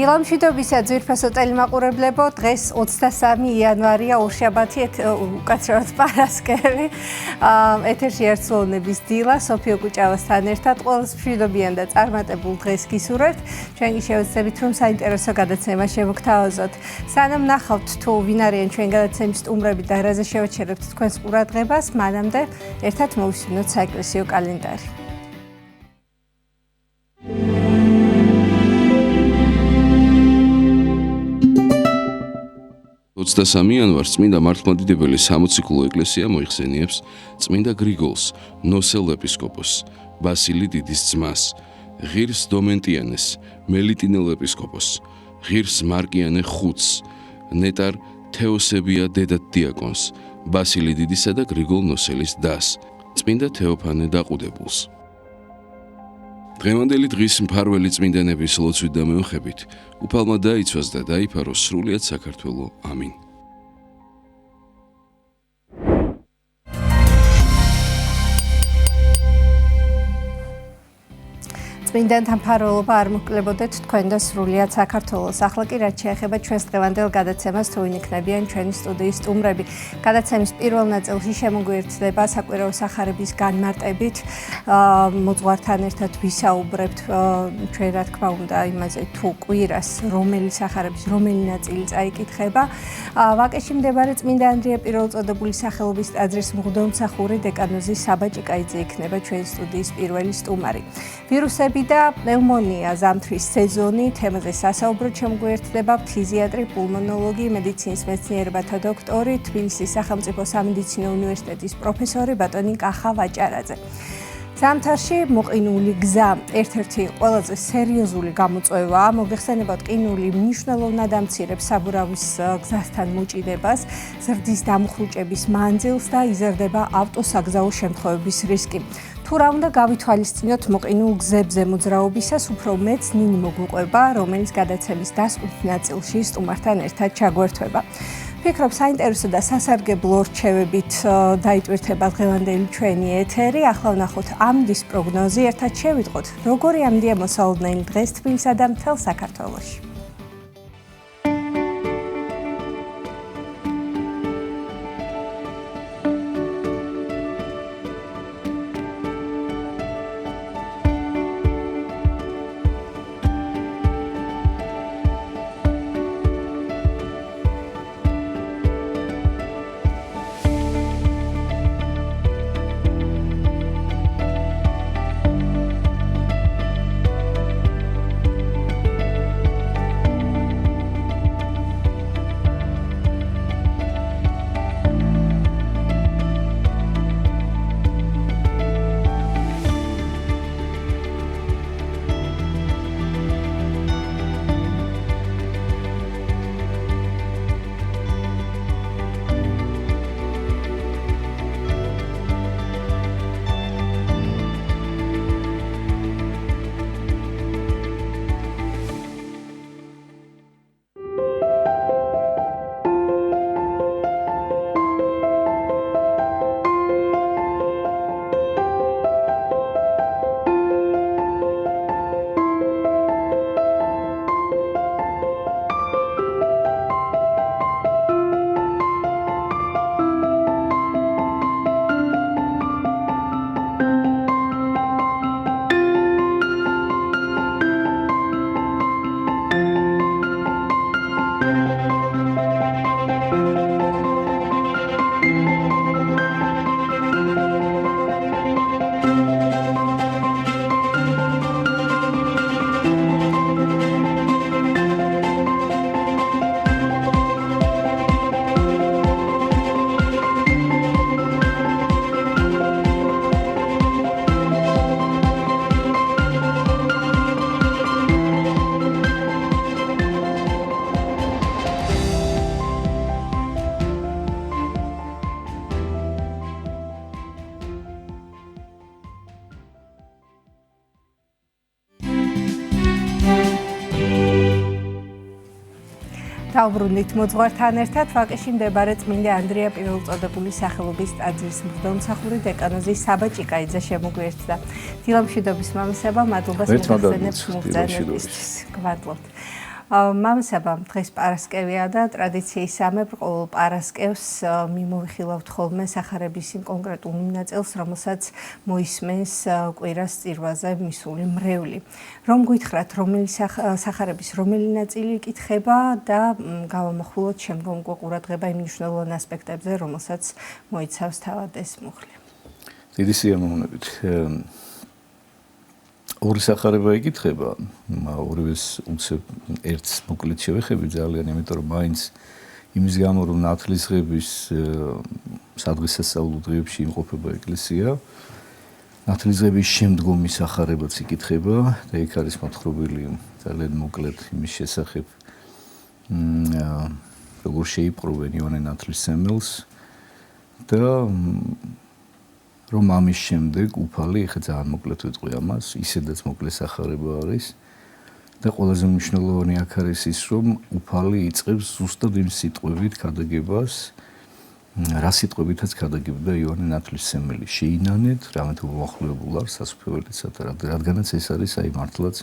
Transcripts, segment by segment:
დილამშვიდობისა ძვირფასო ტელემაყურებლებო, დღეს 23 იანვარია, ორშაბათი, უკაცრავად პარასკევი. ეთერში ერთსულოვნების დილა, სოფიო კუჭავასთან ერთად ყველას მშვიდობიან და წარმატებულ დღეს გისურვებთ. ჩვენ კი შევეცდებით, რომ საინტერესო გადაცემა შევგთავაზოთ. სანამ ნახავთ თუ ვინ არიან ჩვენ გადაცემის სტუმრები და რაზე შევაჩერებთ თქვენს ყურადღებას, მანამდე ერთად მოვისმინოთ საეკლესიო კალენდარი. 23 იანვარს წმინდა მართლმადიდებელი სამოციქულო ეკლესია მოიხსენიებს წმინდა გრიგოლს, ნოსელ ეპისკოპოსს, ბასილი დიდის ძმას, ღირს დომენტიანეს, მელიტინელ ეპისკოპოსს, ღირს მარკიანე ხუთს, ნეტარ თეოსებია დედად დიაკონს, ბასილი დიდისა და გრიგოლ ნოსელის დას, წმინდა თეოფანე დაყუდებულს. დღევანდელი დღის მფარველი წმინდანების ლოცვით და მეოხებით უფალმა დაიცვას და დაიფაროს სრულიად საქართველო. ამინ. წმინდანთა მფარველობა არ მოკლებოდეთ თქვენ და სრულიად საქართველოს. ახლა კი რაც შეეხება ჩვენს დღევანდელ გადაცემას, თუ ვინ იქნებიან ჩვენი სტუდიის სტუმრები. გადაცემის პირველ ნაწილში შემოგვიერთდება საკვირაო სახარების განმარტებით. მოძღვართან ერთად ვისაუბრებთ ჩვენ რა თქმა უნდა იმაზე თუ კვირას რომელი სახარების რომელი ნაწილი წაიკითხება. ვაკეში მდებარე წმინდა ანდრია პირველწოდებული სახელობის ტაძრის მღვდელმსახური დეკანოზი საბა ჭიკაიძე იქნება ჩვენი სტუდიის პირველი სტუმარი. ვირუსები და პნევმონია, ზამთრის სეზონი, თემაზე სასაუბროდ შემოგვიერთდება ფთიზიატრი, პულმონოლოგი, მედიცინის მეცნიერებათა დოქტორი, თბილისის სახელმწიფო სამედიცინო უნივერსიტეტის პროფესორი ბატონი კახა ვაჭარაძე. ზამთარში მოყინული გზა ერთ-ერთი ყველაზე სერიოზული გამოწვევაა. მოგეხსენებათ, ყინული მნიშვნელოვნად ამცირებს საბურავის გზასთან მოჭიდებას, ზრდის დამხრუჭების მანძილს და იზრდება ავტოსაგზაო შემთხვევების რისკი. თუ რა უნდა გავითვალისწინოთ მოყინულ გზებზე მოძრაობისას, უფრო მეც ნინი მოგვიყვება, რომელიც გადაცემის დასკვნით ნაწილში სტუმართან ერთად ჩაგვერთვება. ვფიქრობ, საინტერესო და სასარგებლო რჩევებით დაიტვირთება დღევანდელი ჩვენი ეთერი. ახლა ვნახოთ ამდის პროგნოზი, ერთად შევიტყოთ, როგორი ამდია მოსალოდნელი დღეს თბილისსა და მთელ საქართველოში. დავბრუნდით მოძღვართან ერთად ვაკეში მდებარე წმინდა ანდრია პირველწოდებული სახელობის ტაძრის მღვდელმსახური დეკანოზი საბა ჭიკაიძე შემოგვიერთდა. დილამშვიდობის მამისება, მადლობას მოგხსენებთ მოგზაურობისთვის. გვადლობთ. მამასაბამ დღეს პარასკევია და ტრადიციისამებრ ყოველ პარასკევს მიმოვიხილავთ ხოლმე სახარების იმ კონკრეტულ ნაწილს, რომელსაც მოისმენს კვირას წირვაზე მისული მრევლი. რომ გითხრათ, რომელი სახარების რომელი ნაწილი იკითხება და გავამახვილოთ შემდგომ ყურადღება იმ მნიშვნელოვან ასპექტებზე, რომელსაც მოიცავს თავად ეს მუხლი. დიდი სიამოვნებით. ორი სახარება იკითხება, ორივეს უცებ ერთს მოკლედ შევეხები ძალიან, იმიტომ რომ მაინც იმის გამო რომ ნათლისღების სადღესასწაულო დღეებში იმყოფება ეკლესია, ნათლისღების შემდგომი სახარებაც იკითხება და იქ არის მოთხრობილი ძალიან მოკლედ იმის შესახებ, როგორ შეიპყრობენ იოანე ნათლისმცემელს და რომ ამის შემდეგ უფალი, ეხლა ძალიან მოკლედ ვიტყვი ამას, ისედაც მოკლე სახარება არის და ყველაზე მნიშვნელოვანი აქ არის ის, რომ უფალი იწყებს ზუსტად იმ სიტყვებით ქადაგებას, რა სიტყვებითაც ქადაგებდა იოანე ნათლისმცემელი. შეინანეთ, რამე თუ მოახლებულ არ სასუფეველიცად, რადგანაც ეს არის აი მართლაც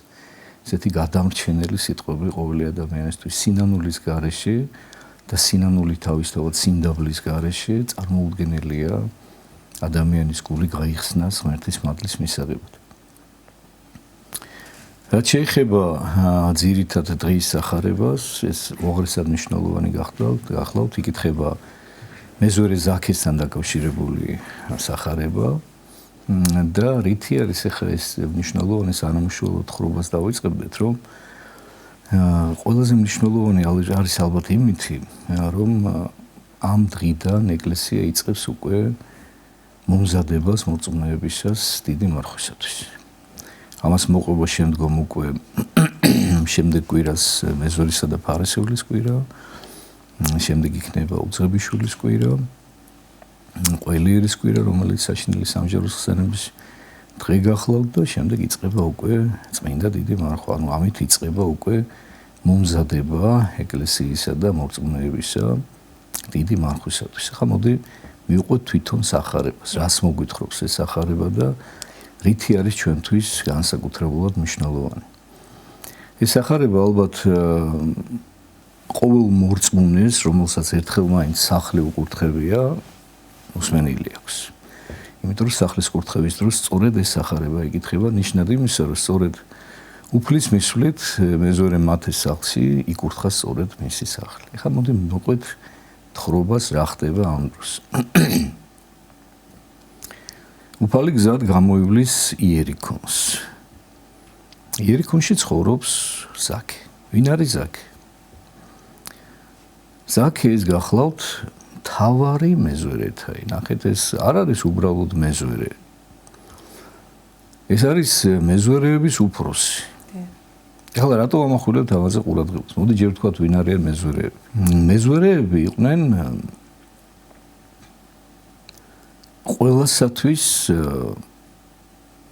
ესეთი გადამრჩენელი სიტყვები ყოველი ადამიანისთვის სინანულის გარეშე და სინანული თავისთავად სინდაბლის გარეშე წარმოუდგენელია ადამიანის გული გაიხსნას ღმერთის მადლის მისაღებად. რაც შეეხება ძირითად დღის სახარებას, ეს უაღრესად მნიშვნელოვანი გახლავთ, იკითხება მეზორე ზაქესთან დაკავშირებული სახარება და რითი არის ახლა ეს მნიშვნელოვანი სანამშრომლო თხრობას დავიწყებდეთ, რომ ყველაზე მნიშვნელოვანი არის ალბათ იმითი, რომ ამ დღიდან ეკლესია იწყებს უკვე მომზადებას მოწმეებისას დიდი მარხვისათვის. ამას მოყვება შემდგომ უკვე შემდეგ კვირას მეზორისა და ფარისევლის კვირა, შემდეგ იქნება უძღებიშვილის კვირა, ყველიერის კვირა, რომელიც საშინელი სამჯეროს ხსენების დღე გახლავთ და შემდეგ იწყება უკვე წმინდა დიდი მარხვა. ანუ ამით იწყება უკვე მომზადება ეკლესიისა და მოწმეებისა დიდი მარხვისათვის. ახლა მოდი მივყვეთ თვითონ სახარებას, რას მოგვითხრობს ეს სახარება და რითი არის ჩვენთვის განსაკუთრებულად მნიშვნელოვანი. ეს სახარება ალბათ ყოველ მორწმუნეს, რომელსაც ერთხელ მაინც სახლი უკურთხებია, უსმენელი აქვს. იმიტომ რომ სახლის კურთხევის დროს სწორედ ეს სახარება იკითხება, ნიშნად იმისა, რომ სწორედ უფლის მისვლით მეზორე მათეს სახლში იკურთხა სწორედ მისი სახლი. ახლა მოდი მოვყვეთ თხრობას რა ხდება ამ დროს. უფალი გზად გამოივლის იერიქონს. იერიქონში ცხოვრობს ზაქე. ვინ არის ზაქე? ზაქე ის გახლავთ თავარი მეზორეთაი. ნახეთ, ეს არ არის უბრალოდ მეზორე. ეს არის მეზორეების უფროსი. ახლა რატო ამახვილებთ ამაზე ყურადღებას? მოდი ჯერ ვთქვათ, ვინ არიან მეზორეები. მეზორეები იყვნენ ყველასათვის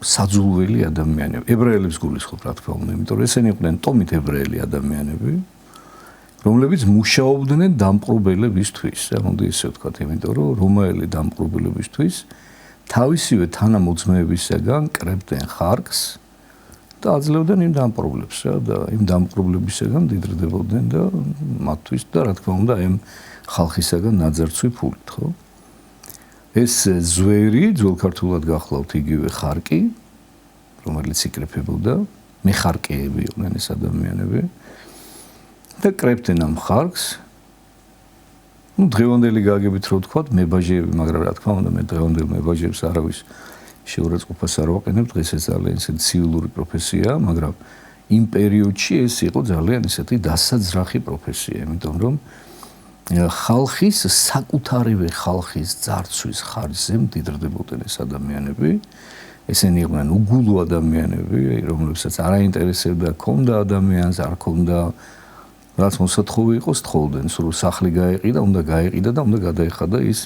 საძულველი ადამიანები. ებრაელებს გულისხმობ, რა თქმა უნდა, იმიტომ რომ ესენი იყვნენ ტომით ებრაელი ადამიანები, რომლებიც მუშაობდნენ დამპყრობელებისთვის. მოდი ესე ვთქვათ, იმიტომ რომ რომაელი დამპყრობელებისთვის თავისივე თანამოძმეებისაგან კრებდნენ ხარკს და აძლევდნენ იმ დამპყრობლებს და იმ დამპყრობლებისაგან დიდრდებოდნენ და მათთვის და რა თქმა უნდა ამ ხალხისაგან ნაძარცვი ფულით, ხო? ეს ზვერი ძველქართულად გახლავთ იგივე ხარკი, რომელიც იკრეფებოდა, მეხარკეები იყვნენ ეს ადამიანები და კრებდნენ ამ ხარკს. დღევანდელი გაგებით რო ვთქვათ, მებაჟეები, მაგრამ რა თქმა უნდა, მე დღევანდელ მებაჟეებს არავის შეურაცხყოფას არ ვაყენებ, დღეს ეს ძალიან ისეთი ცივილური პროფესია, მაგრამ იმ პერიოდში ეს იყო ძალიან ისეთი დასაძრახი პროფესია, იმიტომ რომ ხალხის საკუთარივე ხალხის ძარცვის ხარჯზე მდიდრდებოდნენ ეს ადამიანები. ესენი იყვნენ უგულო ადამიანები, რომლებსაც არ აინტერესებდა ქონდა ადამიანს, არ ქონდა რაც მოსათხოვი იყოს, თხოვდნენ, სულ სახლი გაეყიდა, უნდა გაეყიდა და უნდა გადაეხადა ის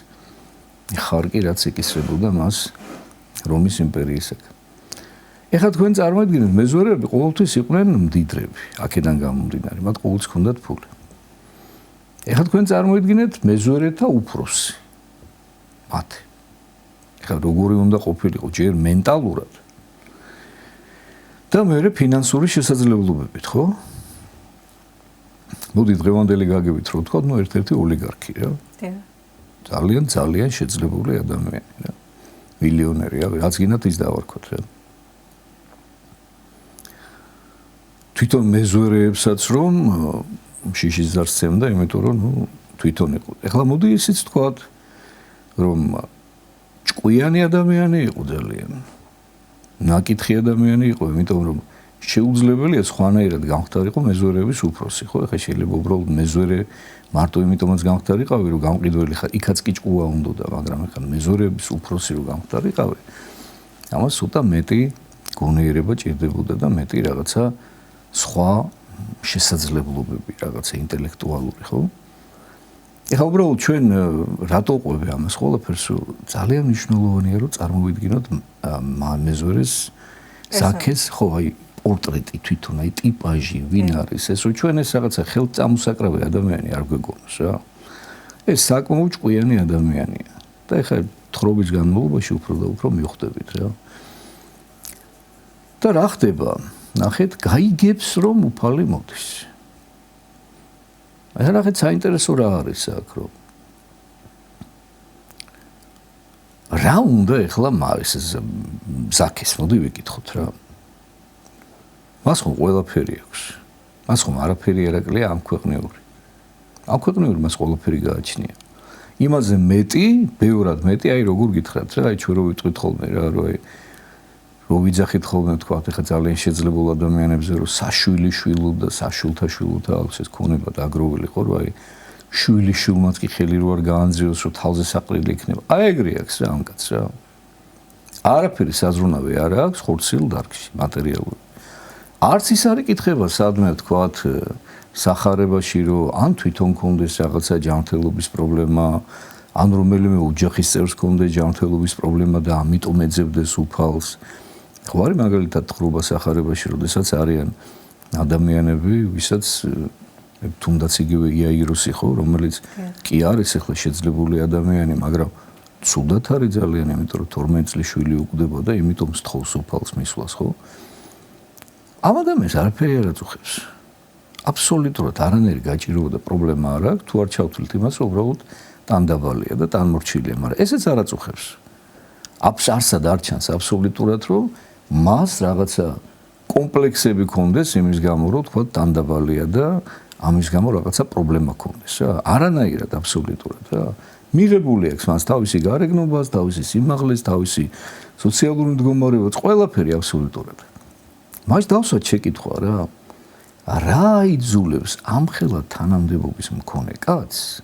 ხარკი, რაც ეკისრებოდა მას რომის იმპერიისაგან. ეხლა თქვენ წარმოიდგინეთ, მეზორეები ყოველთვის იყვნენ მდიდრები, აქედან გამომდინარე, მათ ყოველთვის ჰქონდათ ფული. ეხლა თქვენ წარმოიდგინეთ მეზორეთა უფროსი. მათ. ეხლა როგორი უნდა ყოფილიყო ჯერ მოდი დღევანდელი გაგებით რო ვთქვა, ნუ ერთ-ერთი ოლიგარქი რა. ძალიან ძალიან შეძლებული ადამიანი რა. მილიონერი რა, რაც გინდათ ის დავარქოთ რა. თვითონ მეზვერეებსაც რომ შიშის ზარს სცემდა, იმიტომ რომ ნუ თვითონ იყო. ეხლა მოდი ისიც ვთქვათ, რომ ჭკვიანი ადამიანი იყო ძალიან. ნაკითხი ადამიანი იყო, იმიტომ რომ შეუძლებელია სხვანაირად გამختارიყო მეზვერეების უფროსი, ხო? ეხლა შეიძლება უბრალოდ მეზვერე მარტო იმიტომაც გამختارიყავი, რომ გამყიდველი ხარ, იქაც კი ჭკუა უნდა, მაგრამ ეხლა მეზვერეების უფროსი რომ გამختارიყავი, ამას ცოტა მეტი გონიერება ჭირდებოდა და მეტი რაღაცა სხვა შესაძლებლობები, რაღაცა ინტელექტუალური, ხო? ეხლა უბრალოდ ჩვენ რატო ყვები ამას ყველაფერს, ძალიან მნიშვნელოვანია რომ წარმოვიდგინოთ მეზვერეს ზაქეს, ხო, აი პორტრეტი თვითონ, აი ტიპაჟი, ვინ არის ეს, რომ ჩვენ ეს რაღაცა ხელთ წამოსაკრავი ადამიანი არ გვეგონოს რა. ეს საკმაოდ ჭკვიანი ადამიანია და ეხლა თხრობის განმავლობაში უფრო და უფრო მიხვდებით რა. და რა ხდება? ნახეთ, გაიგებს რომ უფალი მოდის. ეხლა ნახეთ საინტერესო რა არის აქ რომ რა უნდა ეხლა ეს ზაქეს მოდი ვიკითხოთ რა. მას ხომ ყველაფერი აქვს. მას ხომ არაფერი არ აკლია ამ ქვეყნიური. ამ ქვეყნიური მას ყველაფერი გააჩნია. იმაზე მეტი, ბევრად მეტი, აი როგორ გითხრათ რა, აი ჩვენ რო ვიტყვით ხოლმე რა, რომ აი რო ვიძახით ხოლმე თქვა, ეხლა ძალიან შეძლებულ ადამიანებზე რომ საშვილი შვილობდა, საშვილთა შვილთა აქვს ეს ქონება და აგროვილი ხო, რომ აი შვილი შვილმაც კი ხელი რო არ გაანძიოს, რომ თავზე საყრელი იქნება. აი ეგრე აქვს რა ამ კაცს რა. არაფერი საზრუნავი არ აქვს ხორცილ დარგში, მატერიალური. არც ის არ იკითხება სადმე თქვათ სახარებაში რომ ან თვითონ კონდეს რაღაცა ჯანმრთელობის პრობლემა, ან რომელიმე ოჯახის წევრს კონდეს ჯანმრთელობის პრობლემა და ამიტომ ეძებდეს უფალს. ხო არის მაგალითად ხრობა სახარებაში, როდესაც არიან ადამიანები, ვისაც თუნდაც იგივე იაიროსი ხო, რომელიც კი არის ახლა შეძლებული ადამიანი, მაგრამ ცუდად არის ძალიან, იმიტომ რომ 12 წლის შვილი უკვდება და იმიტომ სთხოვს უფალს მისვლას, ხო? ამ ადამიანს არაფერი არ აწუხებს. აბსოლუტურად არანაირი გაჭიროება და პრობლემა არ აქვს, თუ არ ჩავთვლით იმას, რომ უბრალოდ ტანდაბალია და ტანმორჩილია, მაგრამ ესეც არ აწუხებს. არსად არ ჩანს აბსოლუტურად, რომ მას რაღაცა კომპლექსები ქონდეს იმის გამო, რომ თქვა ტანდაბალია და ამის გამო რაღაცა პრობლემა ქონდეს რა. არანაირად აბსოლუტურად რა. მიღებული აქვს მას თავისი გარეგნობას, თავისი სიმაღლეს, თავისი სოციალური მდგომარეობაც, ყველაფერი აბსოლუტურად. მას დავსვათ შეკითხვა რა. რა იძულებს ამხელა თანამდებობის მქონე კაცს?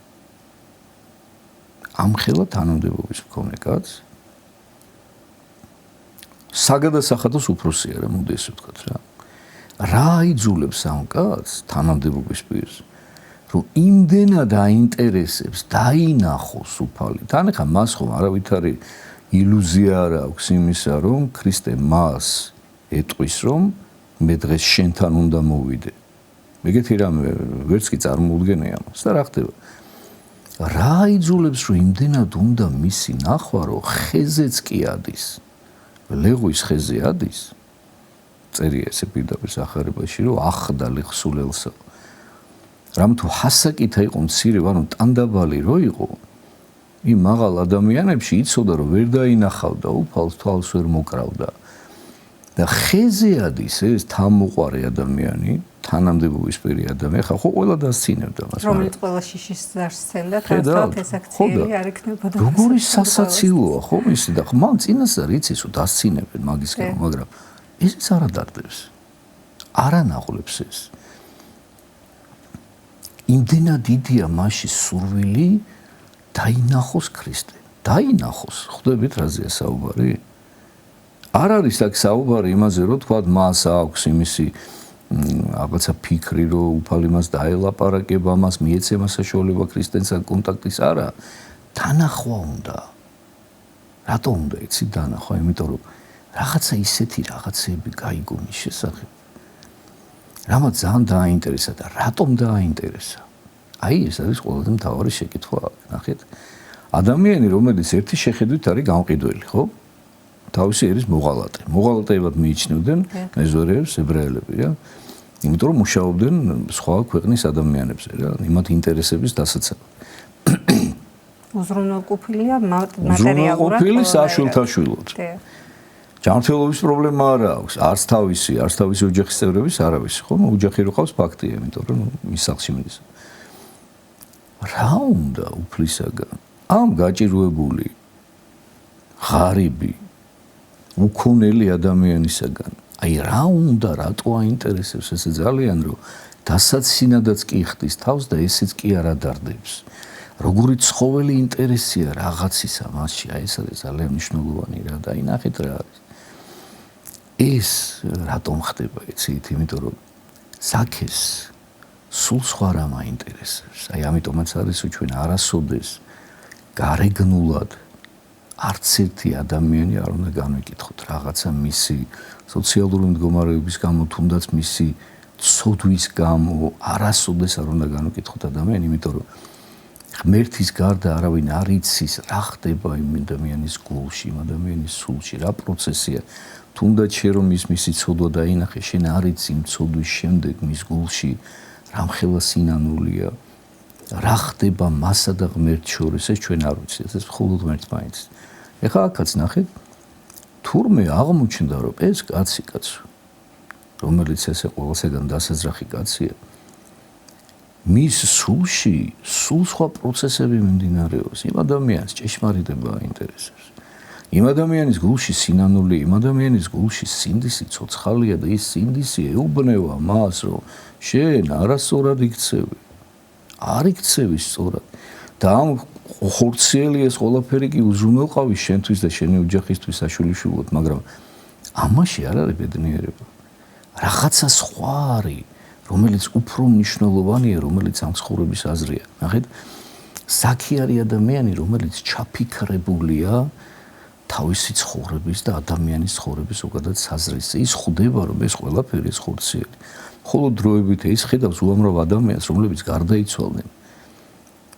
ამხელა თანამდებობის მქონე კაცს? საგადასახადოს უფროსია რა, მოდი ესე ვთქვათ რა. რა იძულებს ამ კაცს თანამდებობის პირს, რომ იმდენად აინტერესებს დაინახოს უფალი. თან ახლა მას ხომ არავითარი ილუზია არ აქვს იმისა, რომ ქრისტე მას ეტყვის, რომ მე დღეს შენთან უნდა მოვიდე. მეგეთი რამე ვერც კი წარმოუდგენია ამას და რა ხდება? რა იძულებს, რომ იმდენად უნდა მისი ნახვა, რომ ხეზეც კი ადის. ლეღვის ხეზე ადის. წერია ესე პირდაპირ სახარებაში, რომ ახდა ლეხსულელსა. რამ თუ ჰასაკითა იყო მცირე, ანუ ტანდაბალი რო იყო, იმ მაღალ ადამიანებში იცოდა, რომ ვერ დაინახავდა უფალს, თვალს ვერ მოკრავდა. და ხეზე ადის ეს თამოყარე ადამიანი, თანამდებობის პირი ადამიანი, ხა ხო ყველა დასცინებდა მას. რომელიც ყველა შიშის ზარს სცემდა, თავად ეს აქციელი არ იქნებოდა. როგორი სასაცილოა ხო ისი და ხმან წინასწარ იცის რომ დასცინებენ მაგის გამო, მაგრამ ესეც არ ადარდებს. არ ანაღლებს ეს. იმდენად დიდია მასში სურვილი დაინახოს ქრისტე. დაინახოს, ხვდებით რაზეა საუბარი? არ არის აქ საუბარი იმაზე, რომ თქვა მას აქვს იმისი რაღაცა ფიქრი, რომ უფალი მას დაელაპარაკება, მას მიეცემა საშუალება ქრისტესთან კონტაქტის, არა. დანახვა უნდა. რატო უნდა იცი დანახვა? იმიტომ რომ რაღაცა ისეთი რაღაცები გაიგო მის შესახებ. რამაც ძალიან დააინტერესა და რატომ დააინტერესა? აი ეს არის ყველაზე მთავარი შეკითხვა. ნახეთ. ადამიანი, რომელიც ერთი შეხედვით არის გამყიდველი, ხო? თავისი ერის მოღალატე. მოღალატეებად მიიჩნევდნენ მეზვერეებს ებრაელები, რა. იმიტომ რომ მუშაობდნენ სხვა ქვეყნის ადამიანებზე რა, იმათ ინტერესების დასაცავად. უზრუნველყოფილია მატერიალურად. უზრუნველყოფილი საშვილთაშვილოდ. ჯანმრთელობის პრობლემა არ აქვს, არც თავისი ოჯახის წევრების არავის, ხომ? ოჯახი რო ყავს ფაქტია, იმიტომ რომ მის სახლში მიდის. რა უნდა უფლისაგან? ამ გაჭირვებული ღარიბი უქონელი ადამიანისაგან. აი რა უნდა, რატო აინტერესებს ესე ძალიან რომ დასაცინადაც კი ხდის თავს და ესეც კი არ ადარდებს. როგორი ცხოველი ინტერესია რაღაცისა მასში, აი ეს არის ძალიან მნიშვნელოვანი რა და ინახეთ რა არის. ეს რატომ ხდება, იცით, იმიტომ რომ ზაქეს სულ სხვა რამ აინტერესებს. აი ამიტომაც არის რომ ჩვენ არასოდეს გარეგნულად არც ერთი ადამიანი არ უნდა განვიკითხოთ რაღაცა მისი სოციალური მდგომარეობის გამო, თუნდაც მისი ცოდვის გამო, არასოდეს არ უნდა განვიკითხოთ ადამიანი, იმიტომ რომ ღმერთის გარდა არავინ არ იცის რა ხდება იმ ადამიანის გულში, იმ ადამიანის სულში, რა პროცესია. თუნდაც შენ რომ მისი ცოდვა დაინახე, შენ არ იცი იმ ცოდვის შემდეგ მის გულში რამხელა სინანულია. რა ხდება მასა და ღმერთს შორის, ეს ჩვენ არ ვიცით, ეს მხოლოდ ღმერთს მაინც. ეხლა აქაც ნახეთ, თურმე აღმოჩნდა, რომ ეს კაცი, რომელიც ესე ყველასაგან დასაძრახი კაცია, მის სულში სულ სხვა პროცესები მიმდინარეობს. იმ ადამიანს ჭეშმარიტება აინტერესებს. იმ ადამიანის გულში სინანული, იმ ადამიანის გულში სინდისი ცოცხალია და ის სინდისი ეუბნება მას, რომ შენ არასწორად იქცევი. არ იქცევი სწორად. და ამ ხორციელი ეს ყველაფერი კი უზრუნველყავი შენთვის და შენი ოჯახისთვის საშვილიშვილოდ, მაგრამ ამაში არ არის ბედნიერება. რაღაცა სხვა არის, რომელიც უფრო მნიშვნელოვანია, რომელიც ამ ცხოვრების აზრია. ნახეთ, ზაქი არის ადამიანი, რომელიც ჩაფიქრებულია თავისი ცხოვრების და ადამიანის ცხოვრების ზოგადად საზრისზე. ის ხვდება, რომ ეს ყველაფერი ეს ხორციელი. ხოლო დროებით ის ხედავს უამრავ ადამიანს, რომლებიც გარდაიცვალნენ.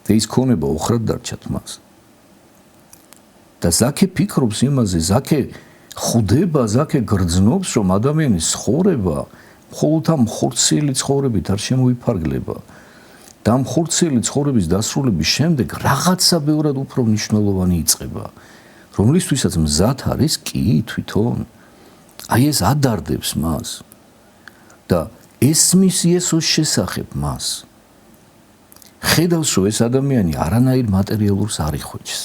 და ის ქონება ოხრად დარჩათ მას. და ზაქე ფიქრობს იმაზე, ზაქე ხვდება, ზაქე გრძნობს, რომ ადამიანის ცხოვრება მხოლოდ ამ ხორციელი ცხოვრებით არ შემოიფარგლება. და ამ ხორციელი ცხოვრების დასრულების შემდეგ რაღაცა ბევრად უფრო მნიშვნელოვანი იწყება, რომლისთვისაც მზად არის კი თვითონ. აი ეს ადარდებს მას და ესმის იესოს შესახებ მას. ხედავს, რომ ეს ადამიანი არანაირ მატერიალურს არ იხვეჭს.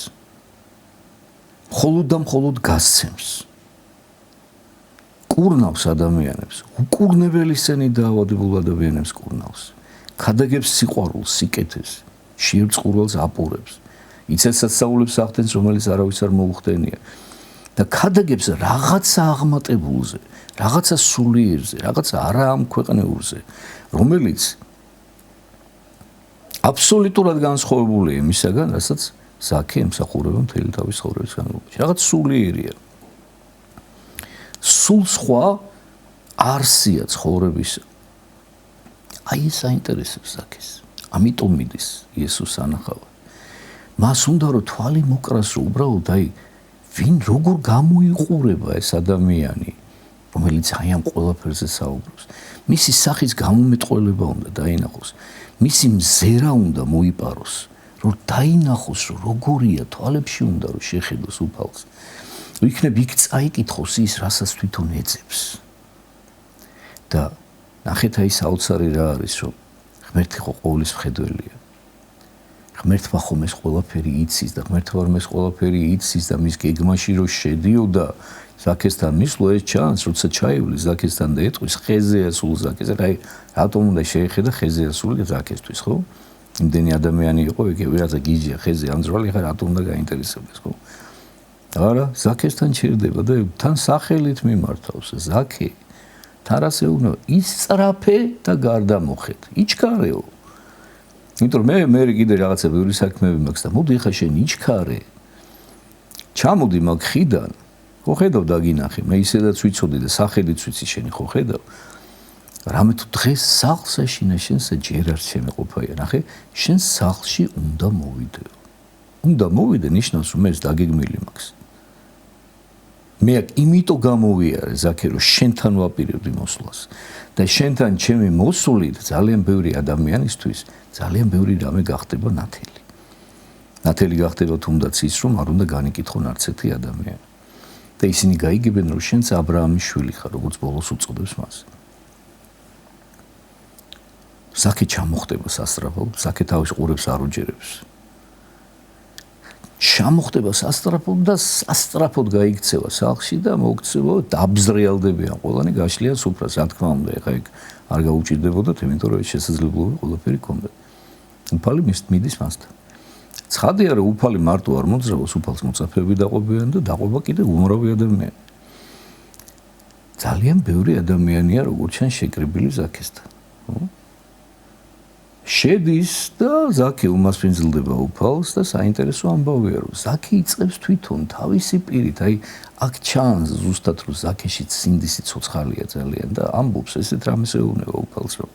მხოლოდ და მხოლოდ გასცემს. კურნავს ადამიანებს, უკურნებელი სცენით დაავადებულ ადამიანებს კურნავს. ქადაგებს სიყვარულს, სიკეთეს, შიერთწყურვალს აპურებს. იცეცსასწაულებს ახდენს, რომელიც არავის არ მოუხდენია. და ქადაგებს რაღაცა აღმატებულზე, რაღაცა სულიერზე, რაღაცა არა ამ ქვეყნეურზე, რომელიც აბსოლუტურად განსხვავებულია იმისაგან, რასაც ზაქე ემსახურება მთელი თავის ცხოვრების განმავლობაში. რაღაც სულიერია. სულ სხვა არსია ცხოვრების. აი ეს აინტერესებს ზაქეს. ამიტომ მიდის იესოს ანახავად. მას უნდა რომ თვალი მოკრას, რომ უბრალოდ აი ვინ როგორ გამოიყურება ეს ადამიანი, რომელიც აი ამ ყველაფერზე საუბრობს. მისი სახის გამომეტყველება უნდა დაინახოს. მისი მზერა უნდა მოიპაროს, რომ დაინახოს, რომ როგორია, თვალებში უნდა რომ შეხედოს უფალს. იქნებ იქ წაიკითხოს ის, რასაც თვითონ ეძებს. და ნახეთ აი საოცარი რა არის, რომ ღმერთი ხო ყოვლის მხედველია. ღმერთმა ხომ ეს ყველაფერი იცის და ღმერთმა რომ ეს ყველაფერი იცის და მის გეგმაში რო შედიოდა ზაქესთან მისვლა, ეს ჩანს, როცა ჩაივლის ზაქესთან და ეტყვის ხეზეა სულ ზაქეს. აი რატომ უნდა შეეხედა ხეზეა სულ ზაქესთვის, ხო? იმდენი ადამიანი იყო, ეგ ვიღაცა გიჟია ხეზე ამძრალი, ხა რატომ უნდა გაინტერესებდეს, ხო? არა, ზაქესთან ჩერდება და თან სახელით მიმართავს ზაქე. თარასე უნდა ისწრაფე და გარდამოხეთ. იჩქარეო. იმიტომ რომ მე კიდე რაღაცა ბევრი საქმეები მაქვს და მოდი ხა შენ იჩქარე. ჩამოდი მაგ ხიდან. ხო ხედავ დაგინახე, მე ისედაც ვიცოდი და სახელიც ვიცი შენი ხო ხედავ. რამე თუ დღეს სახლს ეშინა შენსა ჯერ არ შემეყოფაია, ნახე, შენ სახლში უნდა მოვიდეო. უნდა მოვიდე ნიშნავს რომ ეს დაგეგმილი მაქვს. მე იმიტომ გამოვიარე ზაქე რომ შენთან ვაპირებდი მოსვლას და შენთან ჩემი მოსვლით ძალიან ბევრი ადამიანისთვის ძალიან ბევრი რამე გახდება ნათელი. ნათელი გახდება თუნდაც ის რომ არ უნდა განიკითხონ არც ერთი ადამიანი. და ისინი გაიგებენ რომ შენც აბრაამის შვილი ხარ, როგორც ბოლოს უწოდებს მას. ზაქე ჩამოხდება სასწრაფოდ, ზაქე თავის ყურებს არ უჯერებს. ჩამოხდება სასწრაფოდ და სასწრაფოდ გაიქცევა სახლში და მოქცევა დაბზრიალდებიან ყველანი გაშლიან სუფრას, რა თქმა უნდა, ეხა იქ არ გაუჭირდებოდათ, იმიტომ რომ შესაძლებლობა ყველაფერი ქონდა. უფალი მიდის მასთან. ცხადია რომ უფალი მარტო არ მოძრაობს, უფალს მოწაფეები დაყვებიან და დაყვება კიდე უმრავი ადამიანი. ძალიან ბევრი ადამიანია როგორც ჩან შეკრებილი ზაქესთან. შედის და ზაქე უმასპინძლდება უფალს და საინტერესო ამბავია რომ ზაქე იწყებს თვითონ თავისი პირით, აი აქ ჩანს ზუსტად რომ ზაქეში სინდისი ცოცხალია ძალიან და ამბობს ესეთ რამეს ეუბნება უფალს რომ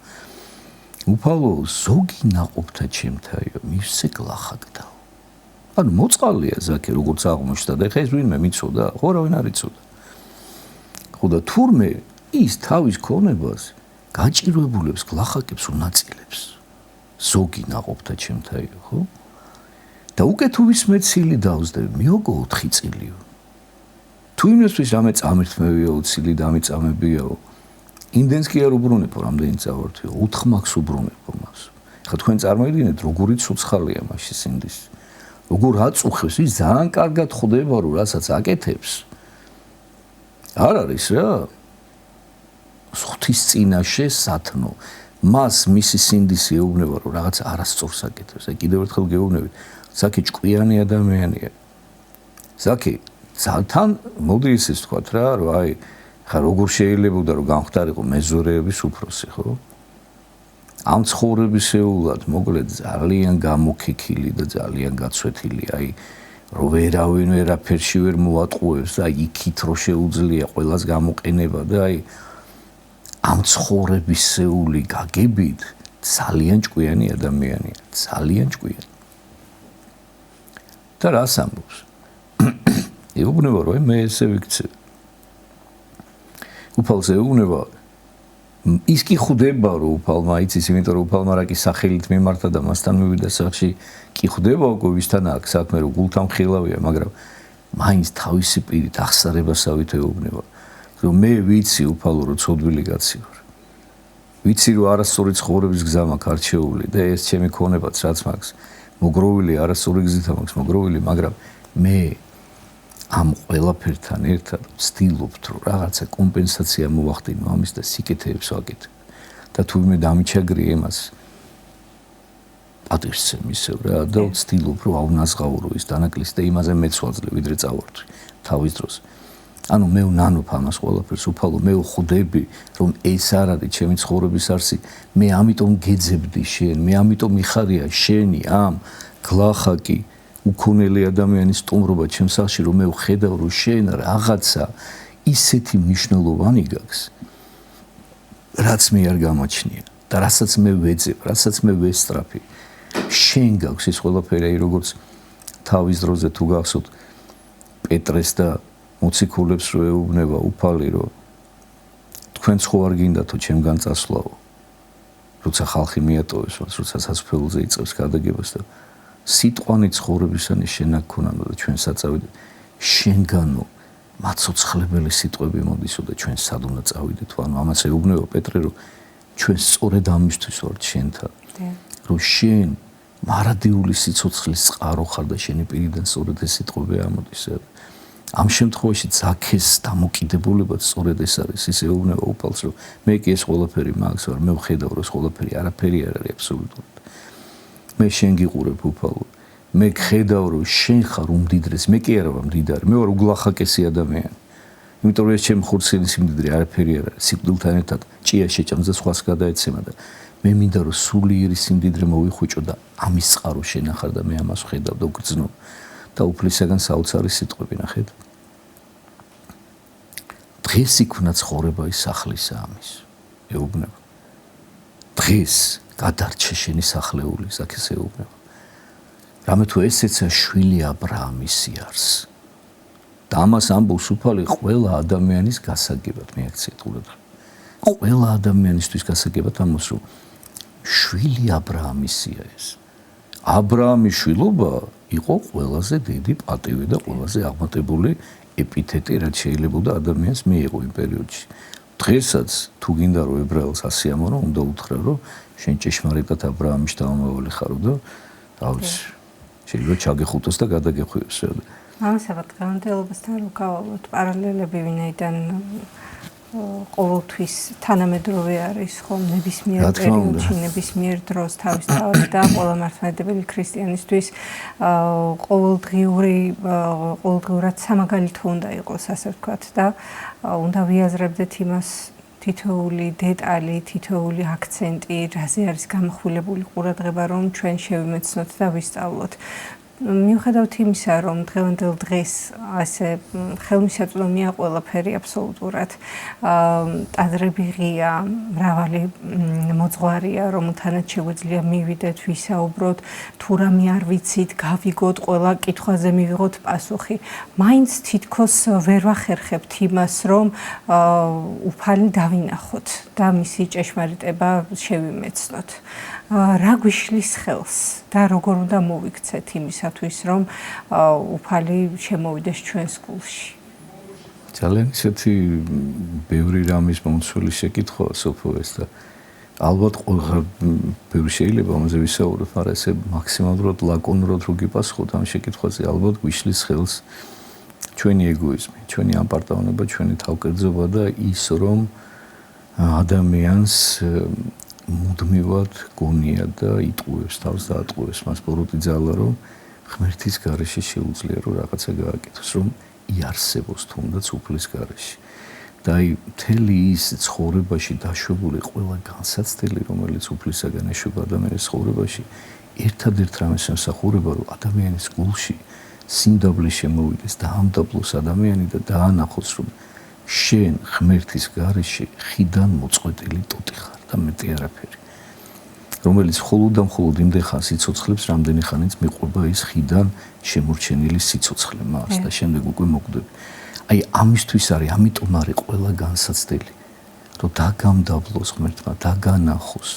უფალო ზოგი ნაყოფთა ჩემთაიო მივსე გლახაკდაო. ანუ მოწყალია ზაქე როგორც აღმოჩნდა და ეხა ეს ვინმე მიცოდა, ხო რავინ არ იცოდა. ხო და თურმე ის თავის ქონებას გაჭირვებულებს გლახაკებს უნაწილებს. ზოგი ნაყოფთა ჩემთაიო, ხო? და უკვე თუ ვისმე ცილი დავსდები, მიოგო 4 წილიო. თუ იმისთვის რამე წამირთმევია უცილი დამიწამებიაო. იმდენს კი არ უბრუნებო, რამდენი წავართიო, 4 მაქვს უბრუნებო მას. ხა თქვენ წარმოიდგინეთ, როგორი ცოცხალია მაშინ სინდის. როგორ აწუხებს, ის ძალიან კარგად ხვდება, რომ რასაც აკეთებს. არ არის რა. ღვთის წინაშე სათნო. მას მისი სინდისი ეუბნება, რომ რაღაც არასწორს აკეთებს. აი კიდევ ერთხელ გეუბნებით, ზაქე ჭკვიანი ადამიანია. ზაქე ძალიან მოდი ისიც თქვა რა, რომ აი ხა როგორ შეიძლებოდა რომ გამختارიყო მეზორეების უფროსი, ხო? ამ ცხოვრებისეულად მოკლედ ძალიან გამოქიქილი და ძალიან გაცვეთილი, აი რომ ვერავინ ვერაფერში ვერ მოატყუებს და იქით რო შეუძლია ყველას გამოყენება და აი ამ ცხოვრებისეული გაგებით ძალიან ჭკვიანი ადამიანია, ძალიან ჭკვიანი. და რას ამბობს? ეუბნება რომ მე ესე ვიქცე. უფალს ეუბნება ის კი ხვდება რომ უფალმა იცის, იმიტომ რომ უფალმა რა კი სახელით მიმართა და მასთან მივიდა სახლში, კი ხვდება უკვე ვისთან აქვს საქმე, რომ გულთან ხილავია, მაგრამ მაინც თავისი პირით ახსარებასავით ეუბნება, რომ მე ვიცი უფალო რომ ცოდვილი კაცი ვარ. ვიცი რომ არასწორი ცხოვრების გზა მაქვს არჩეული და ეს ჩემი ქონებაც რაც მაქვს, მოგროვილი არასწორი გზით მაქვს მოგროვილი, მაგრამ მე ამ ყველაფერთან ერთად ვცდილობთ რომ რაღაცა კომპენსაცია მოვახდინო ამის და სიკეთეებს ვაკეთებ. და თუ მე დამიჩაგრი ემას პატივცემ ისევ რა და ვცდილობ რომ ავნაზღავრო ის დანაკლისი და იმაზე მეც ვაძლევ ვიდრე წავართვი თავის დროს. ანუ მე ვნანობ ამას ყველაფერს უფალო, მე ვხვდები რომ ეს არ არის ჩემი ცხოვრების არსი, მე ამიტომ გეძებდი შენ, მე ამიტომ მიხარია შენი ამ გლახაკი უქონელი ადამიანის სტუმრობა ჩემს სახლში, რომ მე ვხედავ რომ შენ რაღაცა ისეთი მნიშვნელოვანი გაქვს, რაც მე არ გამაჩნია და რასაც მე ვეძებ, რასაც მე ვესწრაფი. შენ გაქვს ეს ყველაფერი, აი როგორც თავის დროზე თუ გახსოვთ პეტრეს და მოციქულებს რო ეუბნება უფალი, რომ თქვენც ხო არ გინდათო ჩემგან წასვლაო. როცა ხალხი მიატოვეს, როცა სასწრაფოზე იწყებს გადაგებას და სიტყვანი ცხოვრებისანი შენ აქ ქონანო და ჩვენ საწავიდეთ შენგანო მაცოცხლებელი სიტყვები მოდისო და ჩვენ სად უნდა წავიდეთ, ანუ ამას ეუბნება პეტრე, რომ ჩვენ სწორედ ამისთვის ვართ შენთან, რომ შენ მარადიული სიცოცხლის წყარო ხარ და შენი პირიდან სწორედ ეს სიტყვები ამოდის. ამ შემთხვევაში ზაქეს დამოკიდებულებაც სწორედ ეს არის, ის ეუბნება უფალს, რომ მე კი ეს ყველაფერი მაქვს ვარ, მე ვხედავ რომ ეს ყველაფერი არაფერი არ არის აბსოლუტურად. მე შენ გიყურებ უფალო, მე გხედავ რომ შენ ხარ უმდიდრეს, მე კი არა ვარ მდიდარი, მე ვარ უგლახაკესი ადამიანი. იმიტომ რომ ეს ჩემი ხურცელი სიმდიდრე არაფერი არ არის, სიკვდილთან ერთად ჭია შეჭამს და სხვას გადაეცემა და მე მინდა რომ სულიერი სიმდიდრე მოვიხუჭო და ამის წყარო შენახარ და მე ამას ვხედავ და ვგრძნობ და უფლისაგან საოცარი სიტყვები ნახეთ. დღეს იქნა ცხოვრება ის სახლისა ამის. ეუბნება. დღეს გადარჩე შენი სახლეული, ზაქეს ეუბნება. რამე თუ ესეცა შვილი აბრაამის იარს. და ამას ამბობს უფალი ყველა ადამიანის გასაგებად, მიაქციეთ ყურადღება. ყველა ადამიანისთვის გასაგებად ამბობს, რომ შვილი აბრაამისია ეს. აბრაამის შვილობა იყო ყველაზე დიდი პატივი და ყველაზე აღმატებული ეპითეტი, რაც შეიძლებოდა ადამიანს მიიღო იმ პერიოდში. დღესაც თუ გინდა რომ ებრაელს ასიამო, რომ უნდა უთხრა, რომ შენ ჭეშმარიტად აბრაამის შთამომავალი ხარო და თავის შეიძლება ჩაგეხუტოს და გადაგეხვიოს. ამასაბად დღევანდელობასთან რო გავავლოთ პარალელები, ვინაიდან ყოველთვის თანამედროვე არის ხომ ნებისმიერ პერიოდში, ნებისმიერ დროს თავისთავად და ყველა მართლმადიდებელი ქრისტიანისთვის ყოველდღიურად სამაგალითო უნდა იყოს, ასე ვთქვათ და უნდა ვიაზრებდეთ იმას თითოეული დეტალი, თითოეული აქცენტი, რაზე არის გამახვილებული ყურადღება, რომ ჩვენ შევიმეცნოთ და ვისწავლოთ. მიუხედავად იმისა, რომ დღევანდელ დღეს ასე ხელმისაწვდომია ყველაფერი აბსოლუტურად, ტაძრები ღია, მრავალი მოძღვარია, რომელთანაც შეგვიძლია მივიდეთ, ვისაუბროთ, თუ რამე არ ვიცით, გავიგოთ, ყველა კითხვაზე მივიღოთ პასუხი. მაინც თითქოს ვერ ვახერხებთ იმას, რომ უფალი დავინახოთ და მისი ჭეშმარიტება შევიმეცნოთ. რა გვიშლის ხელს და როგორ უნდა მოვიქცეთ იმისათვის, რომ უფალი შემოვიდეს ჩვენს გულში. ძალიან ისეთი ბევრი რამის მომცველი შეკითხვაა სოფო ეს და ალბათ ბევრი შეიძლება ამაზე ვისაუბროთ, მაგრამ ესე მაქსიმალურად ლაკონურად რო გიპასუხოთ ამ შეკითხვაზე, ალბათ გვიშლის ხელს ჩვენი ეგოიზმი, ჩვენი ამპარტავნება, ჩვენი თავკერძობა და ის რომ ადამიანს მუდმივად გონია და იტყუებს თავს და ატყუებს მას ბოროტი ძალა, რომ ღმერთის გარეშე შეუძლია რომ რაღაცა გააკეთოს, რომ იარსებოს თუნდაც უფლის გარეშე. და აი მთელი ის ცხოვრებაში დაშვებული ყველა განსაცდელი, რომელიც უფლისაგან ეშვება ადამიანის ცხოვრებაში, ერთადერთ რამეს ემსახურება, რომ ადამიანის გულში სიმდაბლე შემოვიდეს და ამდაბლოს ადამიანი და დაანახოს, რომ შენ ღმერთის გარეშე ხიდან მოწყვეტილი ტოტი ხარ. და მეტი არაფერი. რომელიც მხოლოდ და მხოლოდ იმდენ ხანს იცოცხლებს, რამდენი ხანიც მიყვება ის ხიდან შემორჩენილი სიცოცხლე მას და შემდეგ უკვე მოკვდები. აი ამისთვის არის, ამიტომ არის ყველა განსაცდელი, რომ დაგამდაბლოს ღმერთმა, დაგანახოს,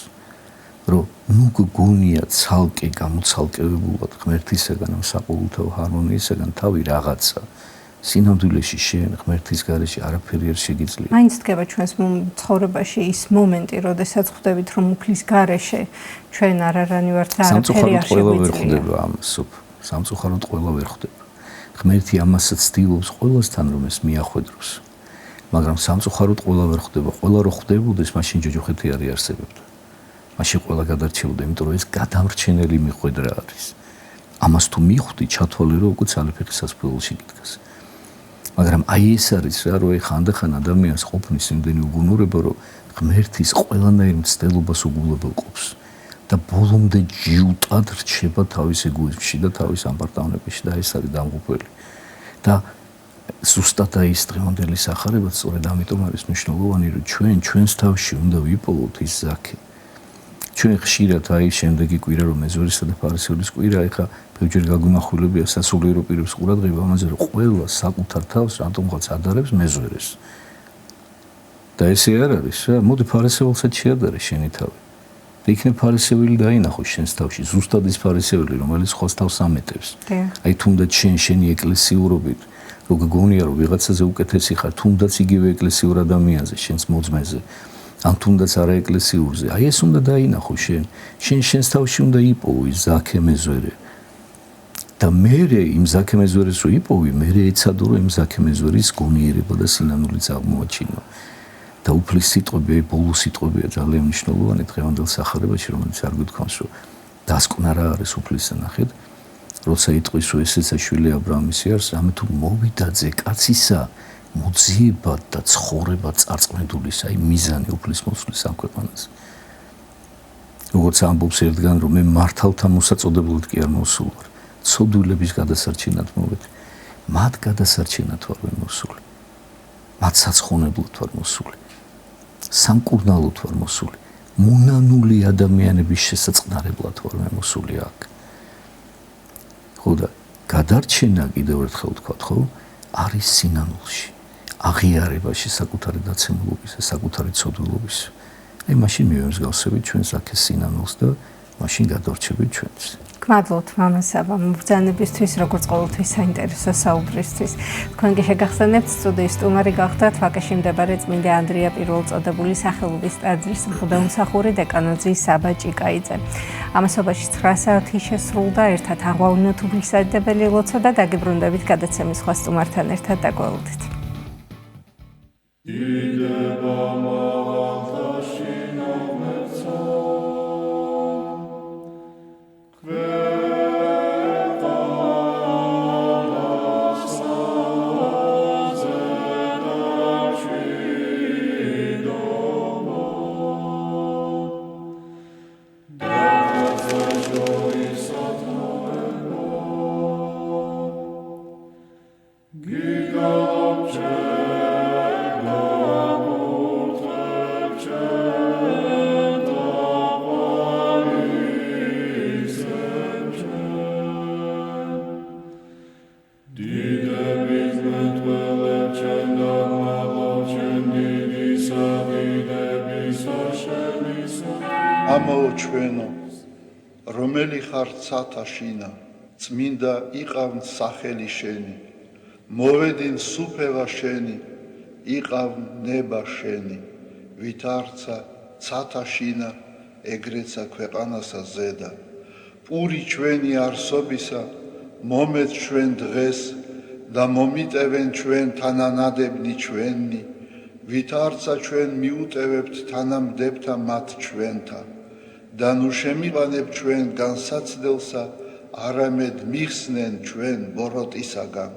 რომ ნუ გგონია ცალკე გამოცალკევებულად ღმერთისაგან, ამ საყოველთაო ჰარმონიისაგან თავი რაღაცა. სინამდვილეში შენ ღმერთის გარეშე არაფერი არ შეგიძლია. მაინც დგება ჩვენს ცხოვრებაში ის მომენტი, როდესაც ხვდებით, რომ უფლის გარეშე ჩვენ არარანი ვართ და არაფერი არ შეგვიძლია. სამწუხაროდ ყველა ვერ ხვდება. ღმერთი ამასაც ცდილობს ყველასთან, რომ ეს მიახვედროს. მაგრამ სამწუხაროდ ყველა ვერ ხვდება. ყველა რო ხვდებოდეს, მაშინ ჯოჯოხეთი არ იარსებებდა. მაშინ ყველა გადარჩებოდა, იმიტომ რომ ეს გადამრჩენელი მიხვედრა არის. ამას თუ მიხვდი, ჩათვალე რომ უკვე ძალაფეხი სასწავლოში გიდგას. მაგრამ აი ეს არის რა, რომ ხანდახან ადამიანს ყოფნის იმდენი უგუნურება, რომ ღმერთის ყველანაირ მცდელობას უგულებელყოფს და ბოლომდე ჯიუტად რჩება თავის ეგოიზმში და თავის ამპარტავნებაში და ეს არის დამღუპველი. და ზუსტად აი ეს დღევანდელი სახარებაც სწორედ ამიტომ არის მნიშვნელოვანი, რომ ჩვენს თავში უნდა ვიპოვოთ ის ზაქე. ჩვენ ხშირად აი შემდეგი კვირა რომ მეზორისა და ფარისეულის კვირა, ეხა ბევრჯერ გაგვიმახვილებია სასულიერო პირებს ყურადღება ამაზე, რომ ყველა საკუთარ თავს რატომღაც ადარებს მეზორეს. და ესე არ არის რა, მოდი ფარისეულსაც შეადარე შენი თავი. და იქნებ ფარისეული დაინახოს შენს თავში, ზუსტად ის ფარისეული, რომელიც ხოს თავს ამეტებს. აი თუნდაც შენი ეკლესიურობით, რო გგონია რომ ვიღაცაზე უკეთესი ხარ, თუნდაც იგივე ეკლესიურ ადამიანზე, შენს მოძმეზე. ან თუნდაც არა ეკლესიურზე. აი ეს უნდა დაინახო შენს თავში უნდა იპოვო ის ზაქე მეზვერე. და მერე იმ ზაქე მეზვერეს რო იპოვი, მერე ეცადო რომ იმ ზაქე მეზვერის გონიერება და სინანულიც აღმოაჩინო. და უფლის სიტყვები, ბოლო სიტყვებია ძალიან მნიშვნელოვანი დღევანდელ სახარებაში, რომელიც არ გითხოვს, რომ დასკვნა რა არის უფლის ნახეთ, როცა იტყვის რომ ესეცა შვილი აბრაამისი არის, რამე თუ მოვიდა ძე კაცისა მოძიება და ცხოვრება წარწმენდულის, აი მიზანი უფლის მოსვლის ამ ქვეყანაზე. როგორც ამბობს ერთგან, რომ მე მართალთა მოსაწოდებლად კი არ მოსულ ვარ, ცოდვილების გადასარჩენად მოვედი. მათ გადასარჩენად ვარ მოსული. მათ საცხონებლად ვარ მოსული. სამკურნალოდ ვარ მოსული. მონანული ადამიანების შესაწყნარებლად ვარ მოსული აქ. ხო და გადარჩენა კიდევ ერთხელ ვთქვათ, ხო? არის სინანულში, აღიარებაში საკუთარი დაცემულობის, საკუთარი ცოდვილობის. აი მაშინ მივემსგავსებით ჩვენს აქეს სინანულს და მაშინ გადავრჩებით ჩვენს. გმადლობთ მამასაბა მობრძანებისთვის, როგორც ყოველთვის საინტერესო საუბრისთვის. თქვენ კი შეგახსენებთ სტუდიის სტუმარი გახდათ ვაკეში მდებარე წმინდა ანდრია პირველწოდებული სახელობის ტაძრის მღვდელმსახური დეკანოზი საბა ჭიკაიძე. ამასობაში 9 საათი შესრულდა, ერთად აღვავნოთ უბლისადიდებელი ლოცვა და დაგიბრუნდებით გადაცემის სხვა სტუმართან ერთად დაგველოდეთ. ამაო ჩვენო, რომელი ხარ ცათა შინა, წმინდა იყავნ სახელი შენი, მოვედინ სუფევა შენი, იყავნ ნება შენი, ვით არცა ცათა შინა, ეგრეცა ქვეყანასა ზედა, პური ჩვენი არსობისა, მომეც ჩვენ დღეს და მომიტევენ ჩვენ თანანადებნი ჩვენი, ვით არცა ჩვენ მიუტევებთ თანამდებთა მათ ჩვენთა. და ნუ შემიყანებ ჩვენ განსაცდელსა, არამედ მიხსნენ ჩვენ ბოროტისაგან.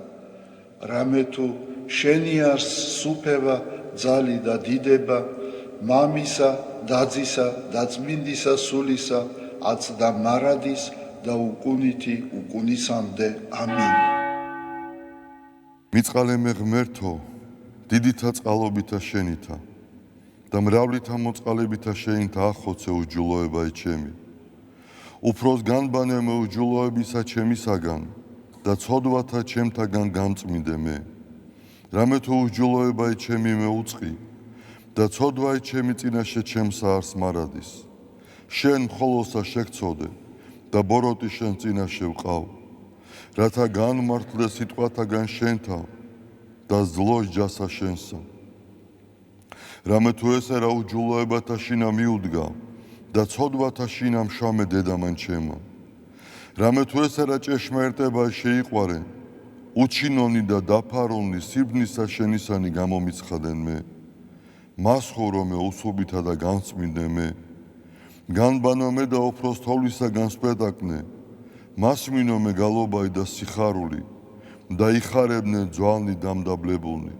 რამე თუ შენი არს სუფევა, ძალი და დიდება, მამისა, დაძისა და წმინდისა სულისა, აც და მარადის და უკუნითი უკუნისამდე. ამინ. მიწყალე მე ღმერთო, დიდითა წყალობითა შენითა და მრავლითა მოწყალებითა შენითა ახოცე უჯულოებაი ჩემი. უფროს განბანე მე უჯულოებისა ჩემისაგან და ცოდვათა ჩემთაგან გამწმინდე მე. რამე თუ უჯულოებაი ჩემი მე უწყი და ცოდვაი ჩემი წინაშე ჩემსა არს მარადის. შენ მხოლოსა შეგწოდე და ბოროტი შენ წინაშე ვყავ, რათა განმართლე სიტყვათაგან შენთა და ზლოს ჯასა შენსა. რამე თუ ესე რა უჯულოებათა შინა მიუდგა და ცოდვათა შინა მშამე დედამან ჩემო. რამე თუ ესე რა ჭეშმარიტება შეიყვარე, უჩინონი და დაფარონი სიბნისა შენისანი გამომიცხადენ მე. მასხურო მე უსუბითა და განწმინდე მე. განბანო მე და უფროს თოვლისა განსპეტაკნე, მასმინო მე გალობაი და სიხარული და იხარებნე ძვალნი დამდაბლებულნი.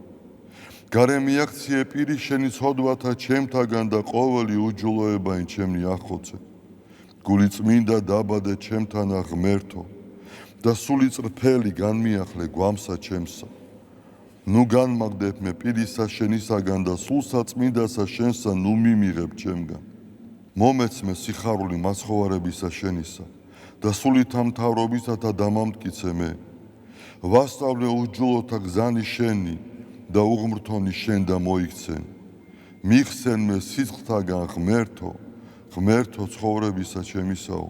გარე მიაქციე პირი შენი ცოდვათა ჩემთაგან და ყოველი უჯულოებაინ ჩემნი ახოცე. გული წმინდა დაბადე ჩემთანა ღმერთო და სული წრფელი განმიახლე გვამსა ჩემსა. ნუ განმაგდებ მე პირისა შენისაგან და სულსა წმინდასა შენსა ნუ მიმიღებ ჩემგან. მომეც მე სიხარული მაცხოვარებისა შენისა და სულითა მთავრობისათა დამამტკიცე მე. ვასწავლე უჯულოთა გზანი შენი და უღმრთონი შენ და მოიქცენ. მიხსენ მე სიცხთაგან ღმერთო, ღმერთო ცხოვრებისა ჩემისაო.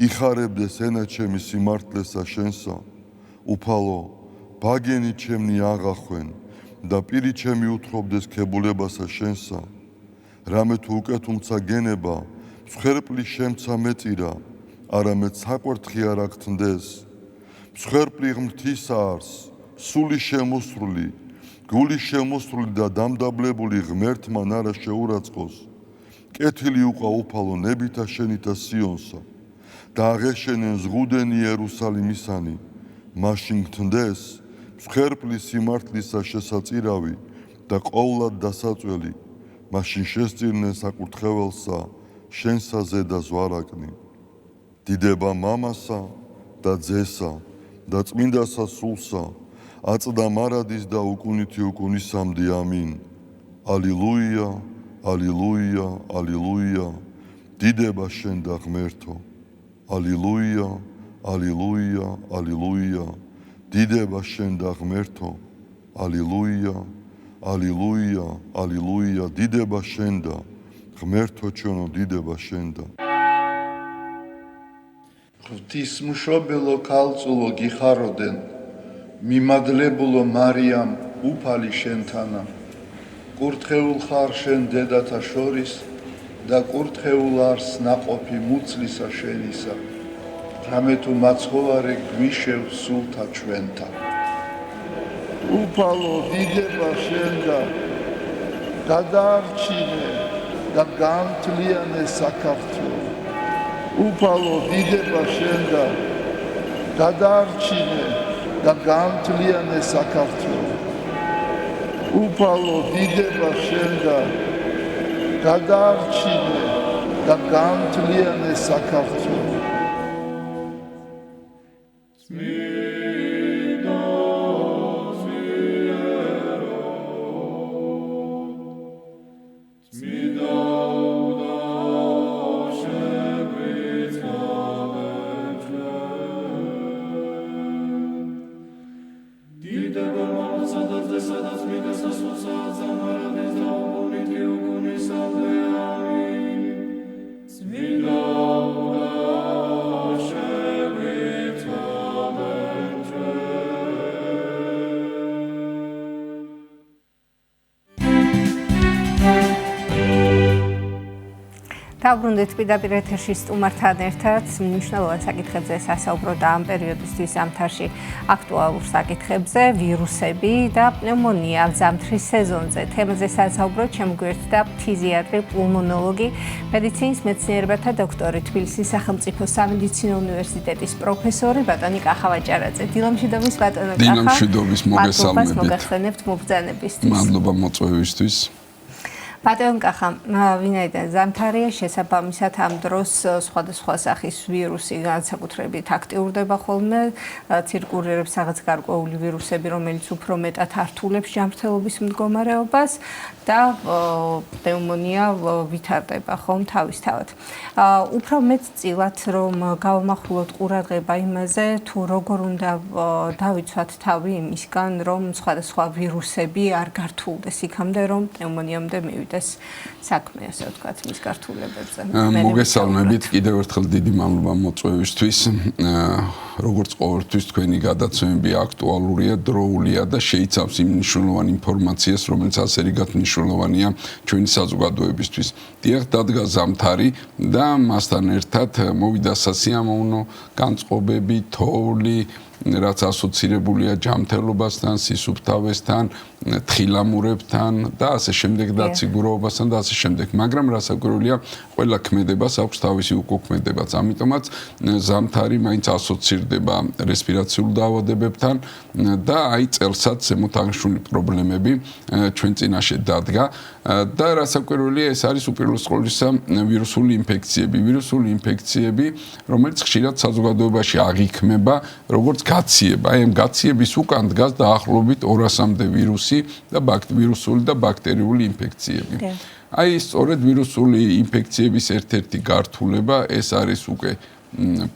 იხარებდეს ენა ჩემი სიმართლესა შენსა, უფალო, ბაგენი ჩემნი აღახვენ და პირი ჩემი უთხრობდეს ქებულებასა შენსა. რამე თუ უკეთუმცა გენება, მსხვერპლი შემცა მეწირა, არამედ საკვერთხი არ აგთნდეს. მსხვერპლი ღმრთისა არს, სული შემოსრული, გული შემოსრული და დამდაბლებული ღმერთმან არა შეურაცხყოს. კეთილი უყვა უფალო ნებითა შენითა სიონსა და აღეშენენ ზღუდენი იერუსალიმისანი, მაშინ გთნდეს მსხვერპლი სიმართლისა შესაწირავი და ყოვლად დასაწველი, მაშინ შესწირნენ საკურთხეველსა შენსა ზედა ზვარაკნი. დიდება მამასა და ძესა და წმინდასა სულსა, აწდა მარადის და უკუნითი უკუნისამდე. ამინ. ალილუია, ალილუია, ალილუია, დიდება შენ და ღმერთო. ალილუია, ალილუია, ალილუია, დიდება შენ და ღმერთო. ალილუია, ალილუია, ალილუია, დიდება შენდა, ღმერთო ჩვენო, დიდება შენდა. ღვთისმშობელო ქალწულო გიხაროდენ, მიმადლებულო მარიამ უფალი შენთანა, კურთხეულ ხარ შენ დედათა შორის და კურთხეულ არს ნაყოფი მუცლისა შენისა, რამე თუ მაცხოვარე გვიშევ სულთა ჩვენთა. უფალო დიდება შენდა, გადაარჩინე და გამთლიანე საქართველო. უფალო დიდება შენდა, გადაარჩინე და გამთლიანე საქართველო. უფალო დიდება შენდა, გადაარჩინე და გამთლიანე საქართველო. დავბრუნდით პირდაპირ ეთერში სტუმართან ერთად მნიშვნელოვან საკითხებზე სასაუბრო და ამ პერიოდისთვის ზამთარში აქტუალურ საკითხებზე ვირუსები და პნევმონია ზამთრის სეზონზე. თემაზე სასაუბროთ შემოგვიერთდა ფთიზიატრი, პულმონოლოგი, მედიცინის მეცნიერებათა დოქტორი, თბილისის სახელმწიფო სამედიცინო უნივერსიტეტის პროფესორი ბატონი კახა ვაჭარაძე. დილამშვიდობის ბატონო კახა. დილამშვიდობის, მოგესალმებით. მოგახსენებთ მობრძანებისთვის. მადლობა მოწვევისთვის. ბატონ კახა, ვინაიდან ზამთარია, შესაბამისად ამ დროს სხვადასხვა სახის ვირუსი განსაკუთრებით აქტიურდება ხოლმე, ცირკულირებს რაღაც გარკვეული ვირუსები, რომელიც უფრო მეტად ართულებს ჯანმრთელობის მდგომარეობას და პნევმონია ვითარდება ხომ თავისთავად. უფრო მეტ წილად რომ გავამახვილოთ ყურადღება იმაზე, თუ როგორ უნდა დავიცვათ თავი იმისგან, რომ სხვადასხვა ვირუსები არ გართულდეს იქამდე, რომ პნევმონიამდე მივიდეს. საქმე, ასე ვთქვათ, მის გართულებებზე. მოგესალმებით, კიდევ ერთხელ დიდი მადლობა მოწვევისთვის. როგორც ყოველთვის თქვენი გადაცემები აქტუალურია, დროულია და შეიცავს იმ მნიშვნელოვან ინფორმაციას, რომელიც ასე რიგად მნიშვნელოვანია ჩვენი საზოგადოებისთვის. დიახ, დადგა ზამთარი და მასთან ერთად მოვიდა სასიამოვნო განწყობები, თოვლი, რაც ასოცირებულია ჯანმრთელობასთან, სისუფთავესთან, თხილამურებთან და ასე შემდეგ და ციგურობასთან და ასე შემდეგ. მაგრამ რასაკვირველია, ყველა ქმედებას აქვს თავისი უკუქმედებაც. ამიტომაც ზამთარი მაინც ასოცირდება რესპირაციულ დაავადებებთან და აი წელსაც ზემოთაღრიცხვული პრობლემები ჩვენ წინაშე დადგა და რასაკვირველია, ეს არის უპირველეს ყოვლისა ვირუსული ინფექციები. ვირუსული ინფექციები, რომელიც ხშირად საზოგადოებაში აღიქმება, როგორც გაციება. აი ამ გაციების უკან დგას დაახლოებით 200-მდე ვირუსი და ვირუსული და ბაქტერიული ინფექციები. აი სწორედ ვირუსული ინფექციების ერთ-ერთი გართულება ეს არის უკვე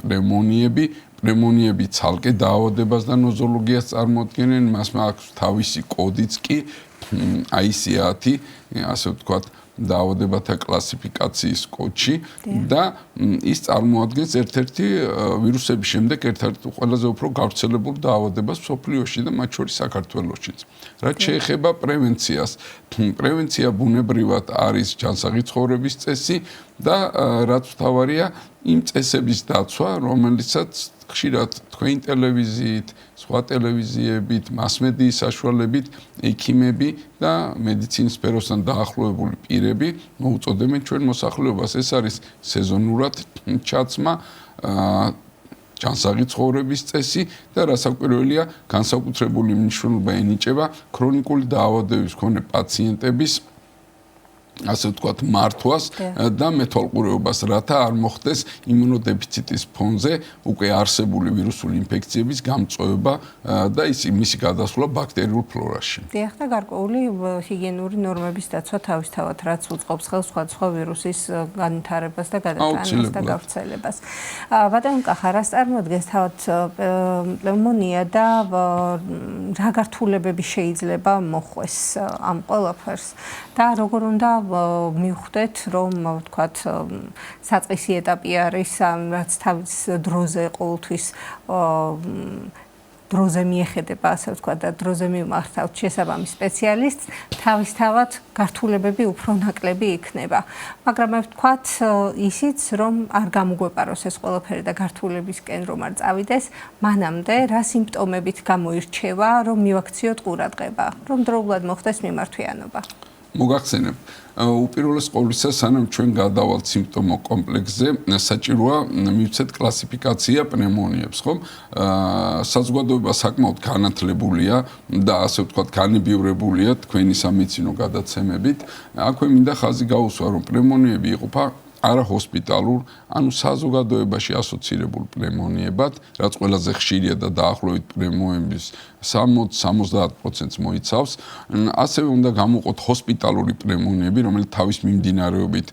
პნევმონიები. პნევმონიები ცალკე დაავადებას და ნოზოლოგიას წარმოადგენენ, მას აქვს თავისი კოდიც კი ICD-10, ასე ვთქვათ, დაავადებათა კლასიფიკაციის კოდში და ის წარმოადგენს ერთ-ერთი ვირუსების შემდეგ ერთ-ერთ ყველაზე უფრო გავრცელებულ დაავადებას მსოფლიოში და მათ შორის საქართველოშიც. რაც შეეხება პრევენციას, პრევენცია ბუნებრივად არის ჯანსაღი ცხოვრების წესი და რაც მთავარია იმ წესების დაცვა, რომელიცაც ხშირად თქვენ ტელევიზიით, სხვა ტელევიზიებით, მასმედიის საშუალებით ექიმები და მედიცინის სფეროსთან დაახლოებული პირები მოუწოდებენ ჩვენ მოსახლეობას. ეს არის სეზონურად ჩაცმა, ჯანსაღი ცხოვრების წესი და რასაკვირველია, განსაკუთრებული მნიშვნელობა ენიჭება ქრონიკული დაავადებების მქონე პაციენტების ასე ვთქვათ, მართვას და მეთვალყურეობას, რათა არ მოხდეს იმუნოდეფიციტის ფონზე უკვე არსებული ვირუსული ინფექციების გამწვევება და მისი გადასვლა ბაქტერიულ ფლორაში. დიახ, და გარკვეული ჰიგიენური ნორმების დაცვა თავისთავად, რაც უწყობს ხელს სხვადასხვა ვირუსის განვითარებას და გადატანებას და გავრცელებას. ბატონო კახა, რას წარმოადგენს თავად პნევმონია და რა გართულებები შეიძლება მოხვეს ამ ყველაფერს და როგორ უნდა მივხვდეთ, რომ ვთქვათ, საწყისი ეტაპი არის, რაც თავის დროზე ყოველთვის დროზე მიეხედება, ასე ვთქვათ, და დროზე მიმართავთ შესაბამის სპეციალისტს, თავისთავად გართულებები უფრო ნაკლები იქნება. მაგრამ მე ვთქვათ, ისიც, რომ არ გამოგვეპაროს ეს ყველაფერი და გართულებისკენ რომ არ წავიდეს, მანამდე რა სიმპტომებით გამოირჩევა, რომ მივაქციოთ ყურადღება, რომ დროულად მოხდეს მიმართვიანობა. მოგახსენებ, უპირველეს ყოვლისა, სანამ ჩვენ გადავალთ სიმპტომო კომპლექსზე, საჭიროა მივცეთ კლასიფიკაცია პნევმონიებს, ხომ? საზოგადოება საკმაოდ განათლებულია და ასე ვთქვათ, განებივრებულია თქვენი სამედიცინო გადაცემებით. აქვე მინდა ხაზი გაუსვა, რომ პნევმონიები იყოფა არაჰოსპიტალურ, ანუ საზოგადოებაში ასოცირებულ პნევმონიებად, რაც ყველაზე ხშირია და დაახლოებით პნევმონიების 60-70%-ს მოიცავს. ასევე უნდა გამოვყოთ ჰოსპიტალური პნევმონიები, რომელიც თავის მიმდინარეობით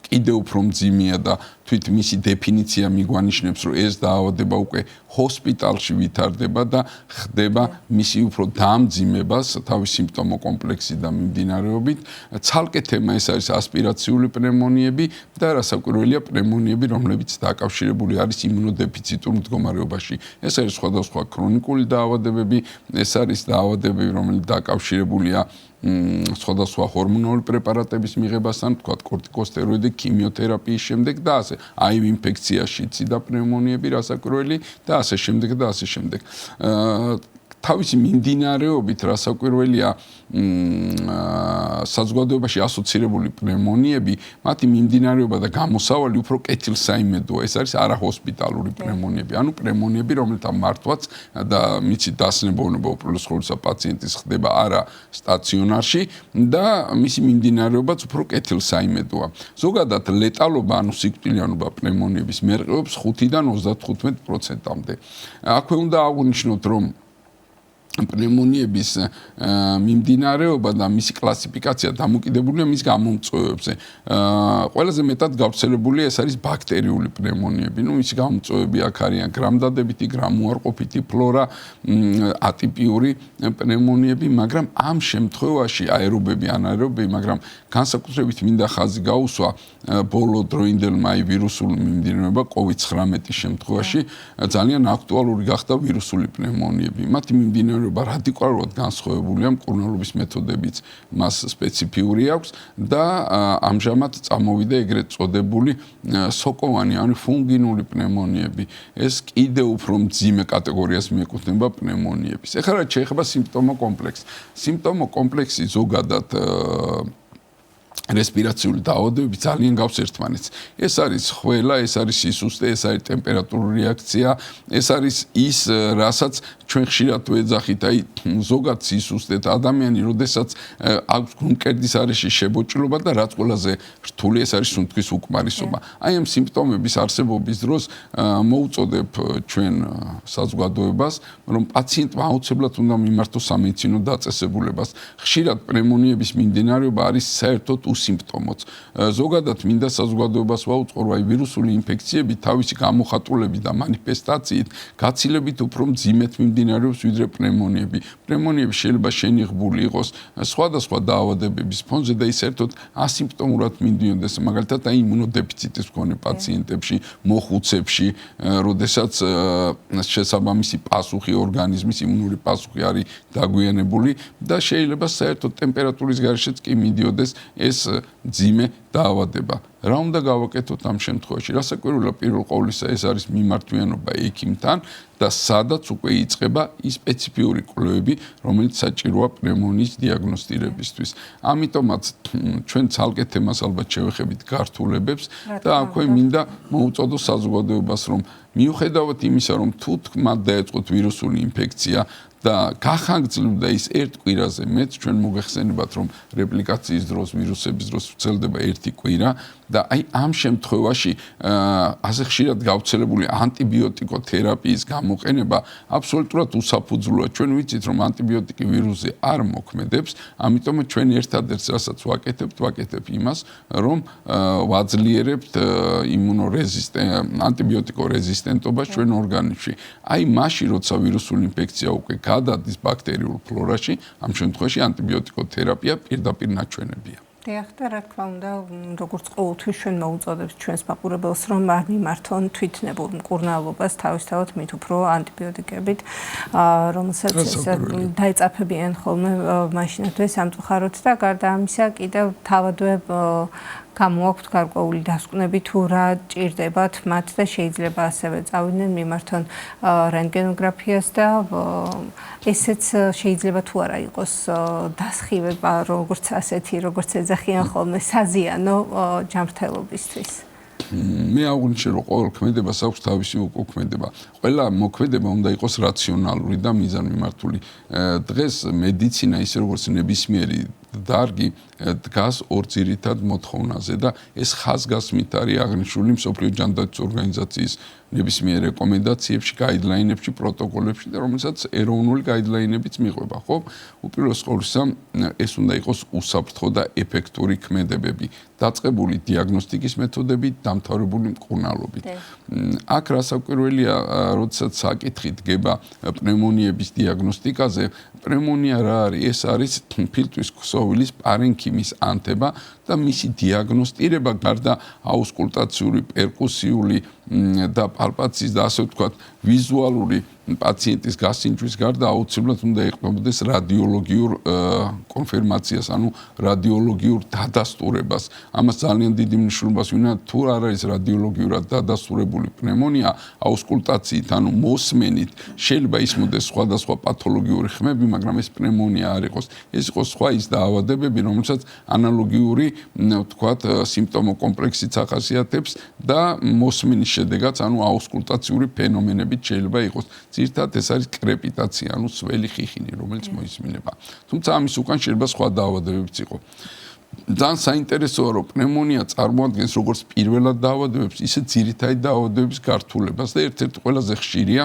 კიდევ უფრო მძიმეა და თვით მისი დეფინიცია მიგვანიშნებს, რომ ეს დაავადება უკვე ჰოსპიტალში ვითარდება და ხდება მისი უფრო დამძიმებას თავის სიმპტომო კომპლექსი და მიმდინარეობით. ცალკე თემა ეს არის ასპირაციული პნევმონიები და რასაკვირველია პნევმონიები, რომლებიც დაკავშირებული არის იმუნოდეფიციტურ მდგომარეობაში. ეს არის სხვადასხვა ქრონიკული დაავადებები, ეს არის დაავადებები, რომლებიც დაკავშირებულია სხვადასხვა ჰორმონული პრეპარატების მიღებასთან, თქვათ კორტიკოსტეროიდი, ქიმიოთერაპიის შემდეგ და ასე. აივ ინფექციაში ციდა პნევმონიები, რასაკვირველი და ასე შემდეგ და ასე შემდეგ. თავისი მიმდინარეობით რასაკვირველია საზოგადოებაში ასოცირებული პნევმონიები, მათი მიმდინარეობა და გამოსავალი უფრო კეთილსაიმედოა. ეს არის არაჰოსპიტალური პნევმონიები, ანუ პნევმონიები, რომელთა მართვაც და მიცი დასნებოვნება უპირველეს ყოვლისა პაციენტის ხდება არა სტაციონარში და მისი მიმდინარეობაც უფრო კეთილსაიმედოა. ზოგადად ლეტალობა, ანუ სიკვდილიანობა პნევმონიების მერყეობს 5-დან 35%-მდე. აქვე უნდა აღვნიშნოთ, რომ პნევმონიების მიმდინარეობა და მისი კლასიფიკაცია დამოკიდებულია მის გამომწვევებზე. ყველაზე მეტად გავრცელებული ეს არის ბაქტერიული პნევმონიები. მისი გამომწვევები აქ არიან გრამდადებითი, გრამუარყოფითი ფლორა, ატიპიური პნევმონიები, მაგრამ ამ შემთხვევაში აერობები, ანაერობები, მაგრამ განსაკუთრებით მინდა ხაზი გაუსვა ბოლო დროინდელმა ვირუსული მიმდინარეობა COVID-19 შემთხვევაში ძალიან აქტუალური გახდა ვირუსული პნევმონიები. მათი მიმდინარეობა რადიკალურად განსხვავებულია, მკურნალობის მეთოდებიც მას სპეციფიური აქვს და ამჟამად წამოვიდა ეგრეთ წოდებული სოკოვანი, ანუ ფუნგინული პნევმონიები. ეს კიდევ უფრო მძიმე კატეგორიას მიეკუთვნება პნევმონიების. ეხლა რა შეეხება სიმპტომო კომპლექსს. სიმპტომო კომპლექსი ზოგადად რესპირაციული დაავადებები ძალიან გავს ერთმანეთს. ეს არის ხველა, ეს არის სისუსტე, ეს არის ტემპერატურული რეაქცია, ეს არის ის, რასაც ჩვენ ხშირად ვეძახით, აი ზოგად სისუსტეთ ადამიანი, როდესაც აქვს გულმკერდის არეში შებოჭრილობა და რაც ყველაზე რთული ეს არის სუნთქვის უკმარისობა. აი ამ სიმპტომების არსებობის დროს მოუწოდებ ჩვენ საზოგადოებას, რომ პაციენტმა აუცილებლად უნდა მიმართოს სამედიცინო დაწესებულებას. ხშირად პნევმონიების მიმდინარეობა არის საერთოდ უსიმპტომოც. ზოგადად მინდა საზოგადოებას ვაუწყო, რომ ვირუსული ინფექციები თავისი გამოხატულებით და მანიფესტაციით გაცილებით უფრო მძიმედ მიმდინარეობს ვიდრე პნევმონიები. პნევმონიები შეიძლება შენიღბული იყოს სხვადასხვა დაავადებების ფონზე და ის საერთოდ ასიმპტომურად მიმდინარეობს, მაგალითად აი იმუნოდეფიციტის მქონე პაციენტებში, მოხუცებში, როდესაც შესაბამისი პასუხი ორგანიზმის იმუნური პასუხი არის დაგვიანებული და შეიძლება საერთოდ ტემპერატურის გარეშეც კი მიდიოდეს ეს მძიმე დაავადება. რა უნდა გავაკეთოთ ამ შემთხვევაში? რასაკვირველია, პირველ ყოვლისა ეს არის მიმართვიანობა ექიმთან და სადაც უკვე იწყება ის სპეციფიური კვლევები, რომელიც საჭიროა პნევმონიის დიაგნოსტირებისთვის. ამიტომაც ჩვენ ცალკე თემას ალბათ შევეხებით გართულებებს და აქვე მინდა მოუწოდო საზოგადოებას, რომ მიუხედავად იმისა, რომ თუ თქვათ დაეწყოთ ვირუსული ინფექცია და გახანგრძლივდა ის ერთ კვირაზე მეც ჩვენ მოგეხსენებათ, რომ რეპლიკაციის დროს, ვირუსების დროს ვრცელდება ერთი კვირა და აი ამ შემთხვევაში ასე ხშირად გავრცელებული ანტიბიოტიკოთერაპიის გამოყენება აბსოლუტურად უსაფუძვლოა. ჩვენ ვიცით, რომ ანტიბიოტიკი ვირუსზე არ მოქმედებს, ამიტომ ჩვენ ერთადერთს რასაც ვაკეთებთ იმას, რომ ვაძლიერებთ ანტიბიოტიკორეზისტენტობას ჩვენ ორგანიზმში. აი მაშინ, როცა ვირუსული ინფექცია უკვე გადადის ბაქტერიულ ფლორაში, ამ შემთხვევაში ანტიბიოტიკოთერაპია პირდაპირ ნაჩვენებია. დიახ, და რა თქმა უნდა, როგორც ყოველთვის ჩვენ მოუწოდებს ჩვენს მაყურებელს, რომ არ მიმართონ თვითნებურ მკურნალობას, თავისთავად მით უფრო ანტიბიოტიკებით, რომელსაც დაეწაფებიან ხოლმე მაშინათვე სამწუხაროდ და გარდა ამისა კიდევ თავადვე გამოაქვთ გარკვეული დასკვნები თუ რა ჭირდებათ მათ და შეიძლება ასევე წავიდნენ მიმართონ რენტგენოგრაფიას და ესეც შეიძლება თუ არა იყოს დასხივება როგორც ასეთი როგორც ეძახიან ხოლმე საზიანო ჯანმრთელობისთვის. მე აღვნიშნე, რომ ყოველ ქმედებას აქვს თავისი უკუქმედება. ყველა მოქმედება უნდა იყოს რაციონალური და მიზანმიმართული. დღეს მედიცინა ისე როგორც ნებისმიერი დარგი დგას ორ ძირითად მოთხოვნაზე და ეს ხაზგასმით არის აღნიშნული მსოფლიო ჯანდაცვის ორგანიზაციის ნებისმიერ რეკომენდაციებში, გაიდლაინებში, პროტოკოლებში და რომელსაც ეროვნული გაიდლაინებიც მიყვება, ხო? უპირველეს ყოვლისა, ეს უნდა იყოს უსაფრთხო და ეფექტური ქმედებები, დაწყებული დიაგნოსტიკის მეთოდებით, დამთავრებული მკურნალობით. აქ რასაკვირველია, როდესაც საკითხი დგება პნევმონიების დიაგნოსტიკაზე, პნევმონია რა არის? ეს არის ფილტვის ქსოვილის პარენქიმის ანთება და მისი დიაგნოსტირება გარდა აუსკულტაციური, პერკუსიული და პალპაციის და ასე ვთქვათ, ვიზუალური პაციენტის გასინჯვის გარდა აუცილებლად უნდა ეყრდნობოდეს რადიოლოგიურ კონფირმაციას, ანუ რადიოლოგიურ დადასტურებას. ამას ძალიან დიდი მნიშვნელობა ვინაიდან თუ არ არის რადიოლოგიურად დადასტურებული პნევმონია, აუსკულტაციით, ანუ მოსმენით შეიძლება ისმოდეს სხვადასხვა პათოლოგიური ხმები, მაგრამ ეს პნევმონია არ იყოს. ეს იყოს სხვა ის დაავადებები, რომელსაც ანალოგიური, ვთქვათ, სიმპტომოკომპლექსიც ახასიათებს და მოსმენის შედეგაც, ანუ აუსკულტაციური ფენომენებით შეიძლება იყოს. ძირითადად ეს არის კრეპიტაცია, ანუ სველი ხიხინი, რომელიც მოისმინება. თუმცა ამის უკან შეიძლება სხვა დაავადებებიც იყო. ძალიან საინტერესოა, რომ პნევმონია წარმოადგენს როგორც პირველად დაავადებებს, ისე ძირითადი დაავადებების გართულებას და ერთ-ერთი ყველაზე ხშირია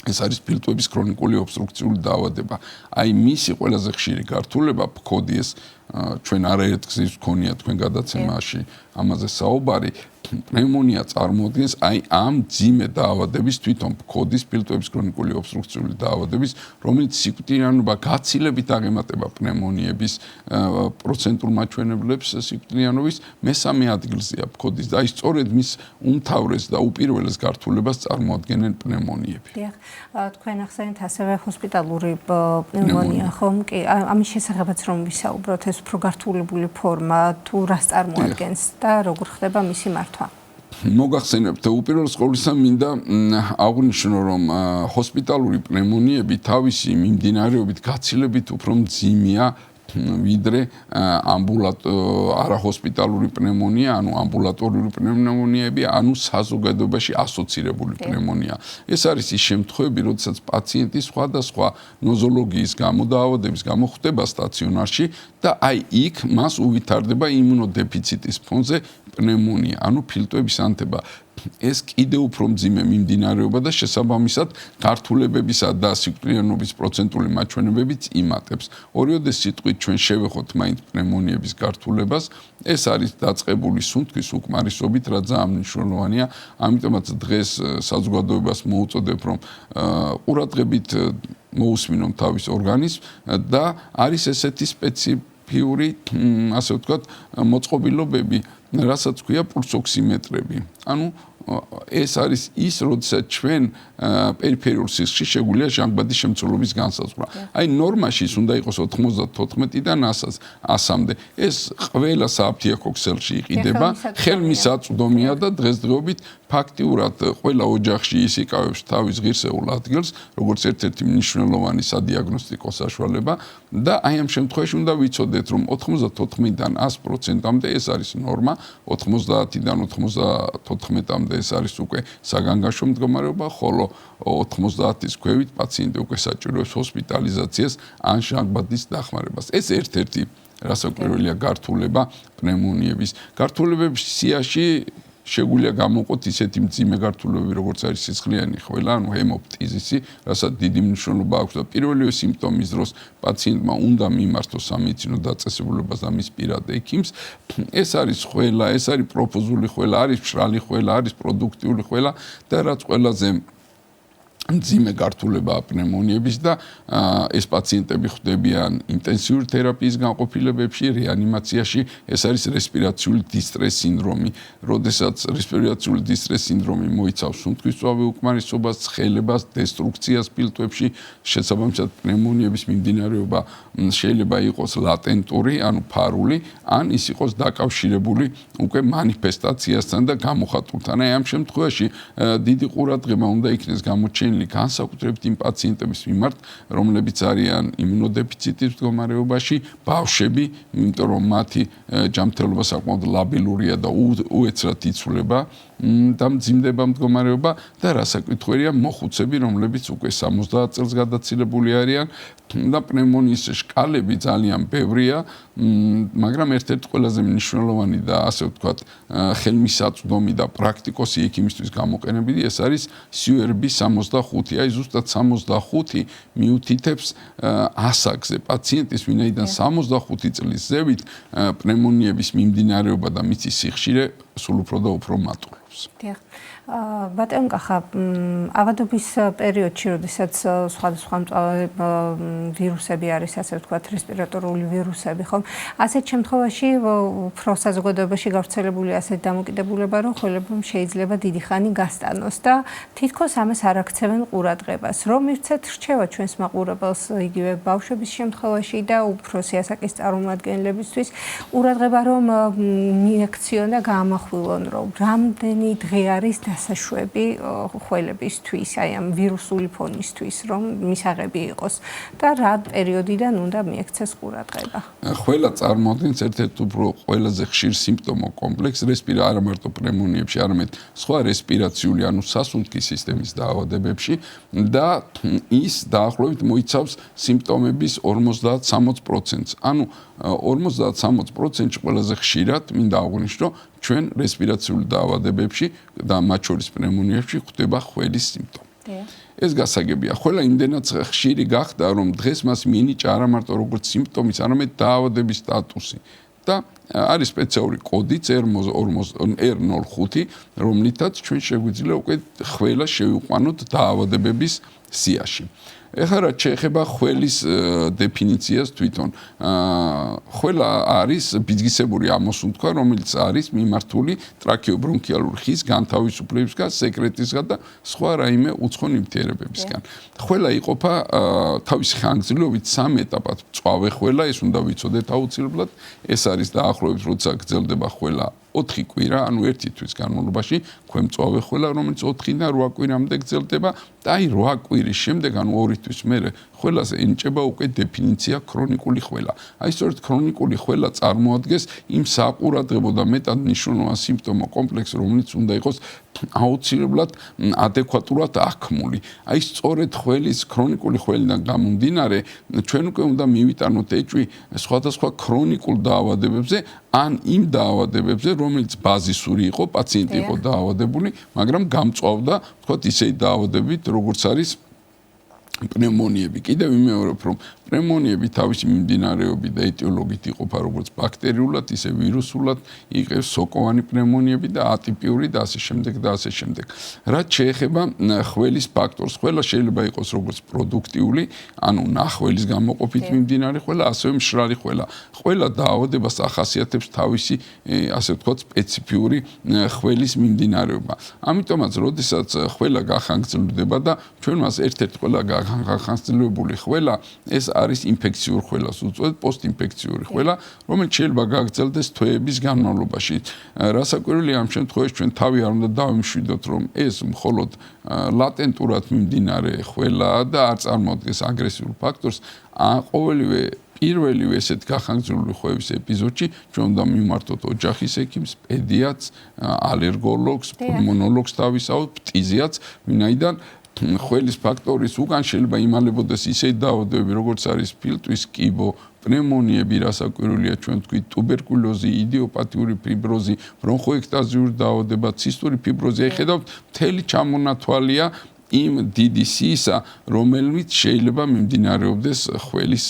ეს არის ფილტვების ქრონიკული ობსტრუქციული დაავადება. აი მისი ყველაზე ხშირი გართულება ფქოდი ეს ჩვენ არაერთ გზის გქონია თქვენ გადაცემაში ამაზე საუბარი. პნევმონია წარმოადგენს აი ამ ძიმე დაავადების თვითონ ფქოდის ფილტვების ქრონიკული ობსტრუქციული დაავადების, რომელიც სიკვდილიანობა გაცილებით აღემატება პნევმონიების პროცენტულ მაჩვენებლებს სიკვდილიანობის მესამე ადგილზეა ფქოდის და აი სწორედ მის უმთავრეს და უპირველეს გართულებას წარმოადგენენ პნევმონიები. დიახ, თქვენ ახსენეთ ასევე ჰოსპიტალური პნევმონია, ხომ? კი, ამის შესახებაც რომ ვისაუბროთ, ეს უფრო გართულებული ფორმა თუ რას წარმოადგენს და როგორ ხდება მისი მართვა? მოგახსენებთ, უპირველეს ყოვლისა მინდა აღვნიშნო, რომ ჰოსპიტალური პნევმონიები თავისი მიმდინარეობით გაცილებით უფრო მძიმეა ვიდრე არაჰოსპიტალური პნევმონია, ანუ ამბულატორიული პნევმონიები, ანუ საზოგადოებაში ასოცირებული პნევმონია. ეს არის ის შემთხვევები, როდესაც პაციენტი სხვადასხვა ნოზოლოგიის გამო დაავადების გამო ხვდება სტაციონარში და აი იქ მას უვითარდება იმუნოდეფიციტის ფონზე პნევმონია, ანუ ფილტვების ანთება. ეს კიდევ უფრო მძიმე მიმდინარეობა და შესაბამისად გართულებებისა და სიკვდილიანობის პროცენტული მაჩვენებებიც იმატებს. ორივე სიტყვით ჩვენ შევეხოთ მაინც პნევმონიების გართულებას. ეს არის დაწყებული სუნთქვის უკმარისობით, რაც ძალიან მნიშვნელოვანია. ამიტომაც დღეს საზოგადოებას მოუწოდებ, რომ ყურადღებით მოусმინონ თავის ორგანიზმს და არის ესეთი სპეციფიური, ასე ვთქვათ, მოწყობილობები, რასაც ქვია პულსოქსიმეტრები. ანუ ეს არის ის, როდესაც ჩვენ პერიფერიულ სისხლში შეგვიძლია ჟანგბადის შემცველობის განსაზღვრა. აი ნორმაში ის უნდა იყოს 94-დან 100-მდე. ეს ყველა საფთიაქო ქსელში იყიდება, ხელმისაწვდომია და დღესდღეობით ფაქტიურად ყველა ოჯახში ის იკავებს თავის ღირსეულ ადგილს, როგორც ერთ-ერთი მნიშვნელოვანი სადიაგნოსტიკო საშუალება და აი ამ შემთხვევაში უნდა ვიცოდეთ, რომ 94-დან 100%-მდე ეს არის ნორმა, 90-დან 94-მდე ეს არის უკვე საგანგაშო მდგომარეობა, ხოლო 90-ის ქვევით პაციენტი უკვე საჭიროებს ჰოსპიტალიზაციას ან ჟანგბადის დახმარებას. ეს ერთ-ერთი რასაკვირველია გართულება პნევმონიების. გართულებების სიაში შეგვიძლია გამოვყოთ ისეთი მძიმე გართულებები, როგორც არის სისხლიანი ხველა, ანუ ჰემოფტიზისი, რასაც დიდი მნიშვნელობა აქვს და პირველივე სიმპტომის დროს პაციენტმა უნდა მიმართოს სამედიცინო დაწესებულებას და მის პირად ექიმს. ეს არის ხველა, ეს არის პროფუზული ხველა, არის მშრალი ხველა, არის პროდუქტიული ხველა და რაც ყველაზე მძიმე გართულებაა პნევმონიების და ეს პაციენტები ხვდებიან ინტენსიური თერაპიის განყოფილებებში, რეანიმაციაში, ეს არის რესპირაციული დისტრეს სინდრომი. როდესაც რესპირაციული დისტრეს სინდრომი მოიცავს სუნთქვისწვავე უკმარისობას, ცხელებას, დესტრუქციას ფილტვებში, შესაბამისად პნევმონიების მიმდინარეობა შეიძლება იყოს ლატენტური, ანუ ფარული, ან ის იყოს დაკავშირებული უკვე მანიფესტაციასთან და გამოხატულთან. აი ამ შემთხვევაში დიდი ყურადღება უნდა იქნეს გამოჩენილი განსაკუთრებით იმ პაციენტების მიმართ, რომლებიც არიან იმუნოდეფიციტის მდგომარეობაში, ბავშვები, იმიტომ რომ მათი ჯანმრთელობა საკმაოდ ლაბილურია და უეცრად იცვლება და მძიმდება მდგომარეობა და რასაკითხველია მოხუცები, რომლებიც უკვე 70 წელს გადაცილებული არიან და პნევმონიის შკალები ძალიან ბევრია, მაგრამ ერთ-ერთი ყველაზე მნიშვნელოვანი და ასე ვთქვათ, ხელმისაწვდომი და პრაქტიკოსი ექიმისთვის გამოყენებიდი ეს არის CURB 65. აი ზუსტად 65 მიუთითებს ასაკზე პაციენტის, ვინაიდან 65 წლის ზევით პნევმონიების მიმდინარეობა და მიწის სიხშირე სულ უფრო და უფრო მატულობს. დიახ. ბატონ კახა, ავადობის პერიოდში, როდესაც სხვადასხვა მწვავე ვირუსები არის, ასე ვთქვათ, რესპირატორული ვირუსები, ხომ? ასეთ შემთხვევაში უფრო საზოგადოებაში გავრცელებული ასეთ დამოკიდებულება, რომ ხველებამ შეიძლება დიდი ხანი გასტანოს და თითქოს ამას არ აქცევენ ყურადღებას. რომ მივცეთ რჩევა ჩვენს მაყურებელს იგივე ბავშვების შემთხვევაში და უფროსი ასაკის წარმომადგენლებისთვის ყურადღება რომ მიაქციონ და გაამახვილონ, რომ რამდენი დღე არის დასაშვები ხველებისთვის, აი ამ ვირუსული ფონისთვის, რომ მისაღები იყოს და რა პერიოდიდან უნდა მიექცეს ყურადღება. ხველა წარმოადგენს ერთ-ერთ უფრო ყველაზე ხშირ სიმპტომო კომპლექსს არა მარტო პნევმონიებში, არამედ სხვა რესპირაციული, ანუ სასუნთქი სისტემის დაავადებებში და ის დაახლოებით მოიცავს სიმპტომების 50-60%-ს. ანუ 50-60%-ში ყველაზე ხშირად მინდა აღვნიშნო ჩვენ რესპირაციული დაავადებებში და მათ შორის პნევმონიებში ხვდება ხველის სიმპტომი. ეს გასაგებია. ხველა იმდენად ხშირი გახდა, რომ დღეს მას მიენიჭა არა მარტო როგორც სიმპტომის, არამედ დაავადების სტატუსი. და არის სპეციალური კოდიც R05, რომლითაც ჩვენ შეგვიძლია უკვე ხველა შევიყვანოთ დაავადებების სიაში. ეხლა რაც შეეხება ხველის დეფინიციას თვითონ. ხველა არის ბიძგისებური ამოსუნთქვა, რომელიც არის მიმართული ტრაქეობრონქიალური ხის განთავისუფლებისგან, სეკრეტისგან და სხვა რაიმე უცხო ნივთიერებებისგან. ხველა იყოფა თავისი ხანგრძლივობით 3 ეტაპად. მწვავე ხველა, ეს უნდა ვიცოდეთ აუცილებლად, ეს არის დაახლოებით როცა გრძელდება ხველა 4 კვირა, ანუ 1 თვის განმავლობაში, ქვემწვავე ხველა, რომელიც 4-დან 8 კვირამდე გრძელდება და აი 8 კვირის შემდეგ, ანუ 2 თვის მერე ხველაზე ენიჭება უკვე დეფინიცია ქრონიკული ხველა. აი სწორედ ქრონიკული ხველა წარმოადგენს იმ საყურადღებო და მეტად მნიშვნელოვან სიმპტომო კომპლექსს, რომელიც უნდა იყოს აუცილებლად ადეკვატურად აქმული. აი სწორედ ხველის ქრონიკული ხველიდან გამომდინარე, ჩვენ უკვე უნდა მივიტანოთ ეჭვი სხვადასხვა ქრონიკულ დაავადებებზე, ან იმ დაავადებებზე, რომელიც ბაზისური იყო, პაციენტი იყო დაავადებული, მაგრამ გამწვავდა, ვთქვათ, ისეთი დაავადებებით, როგორც არის პნევმონიები. კიდევ ვიმეორებ, რომ პნევმონიები თავისი მიმდინარეობით და ეტიოლოგით იყოფა როგორც ბაქტერიულად, ისე ვირუსულად, იღებს სოკოვანი პნევმონიები და ატიპიური და ასე შემდეგ და ასე შემდეგ. რაც შეეხება ხველის ფაქტორს, ხველა შეიძლება იყოს როგორც პროდუქტიული, ანუ ნახველის გამოყოფით მიმდინარე ხველა, ასევე მშრალი ხველა. ხველა დაავადებას ახასიათებს თავისი, ასე ვთქვათ, სპეციფიური ხველის მიმდინარეობა. ამიტომაც, როდესაც ხველა გახანგრძლივდება და ჩვენ მას ერთ-ერთი ყველა გახანგრძლივებული ხველა ეს არის ინფექციურ ხველას უწოდებთ, პოსტინფექციური ხველა, რომელიც შეიძლება გაგრძელდეს თვეების განმავლობაში. რასაკვირველია ამ შემთხვევაში ჩვენ თავი არ უნდა დავიმშვიდოთ, რომ ეს მხოლოდ ლატენტურად მიმდინარე ხველაა და არ წარმოადგენს აგრესიულ ფაქტორს, პირველივე ესეთ გახანგრძლივებული ხვევის ეპიზოდში ჩვენ უნდა მიმართოთ ოჯახის ექიმს, პედიატრს, ალერგოლოგს, პულმონოლოგს თავისავთ, ფტიზიატრს, ვინაიდან ხველის ფაქტორის უკან შეიძლება იმალებოდეს ისეთი დაავადებები, როგორც არის ფილტვის კიბო, პნევმონიები, რასაკვირველია ჩვენ ვთქვით, ტუბერკულოზი, იდიოპათიური ფიბროზი, ბრონხოექტაზიური დაავადება, ცისტური ფიბროზი. ხედავთ, მთელი ჩამონათვალია იმ დიდი სისა, რომელიც შეიძლება მიმდინარეობდეს ხველის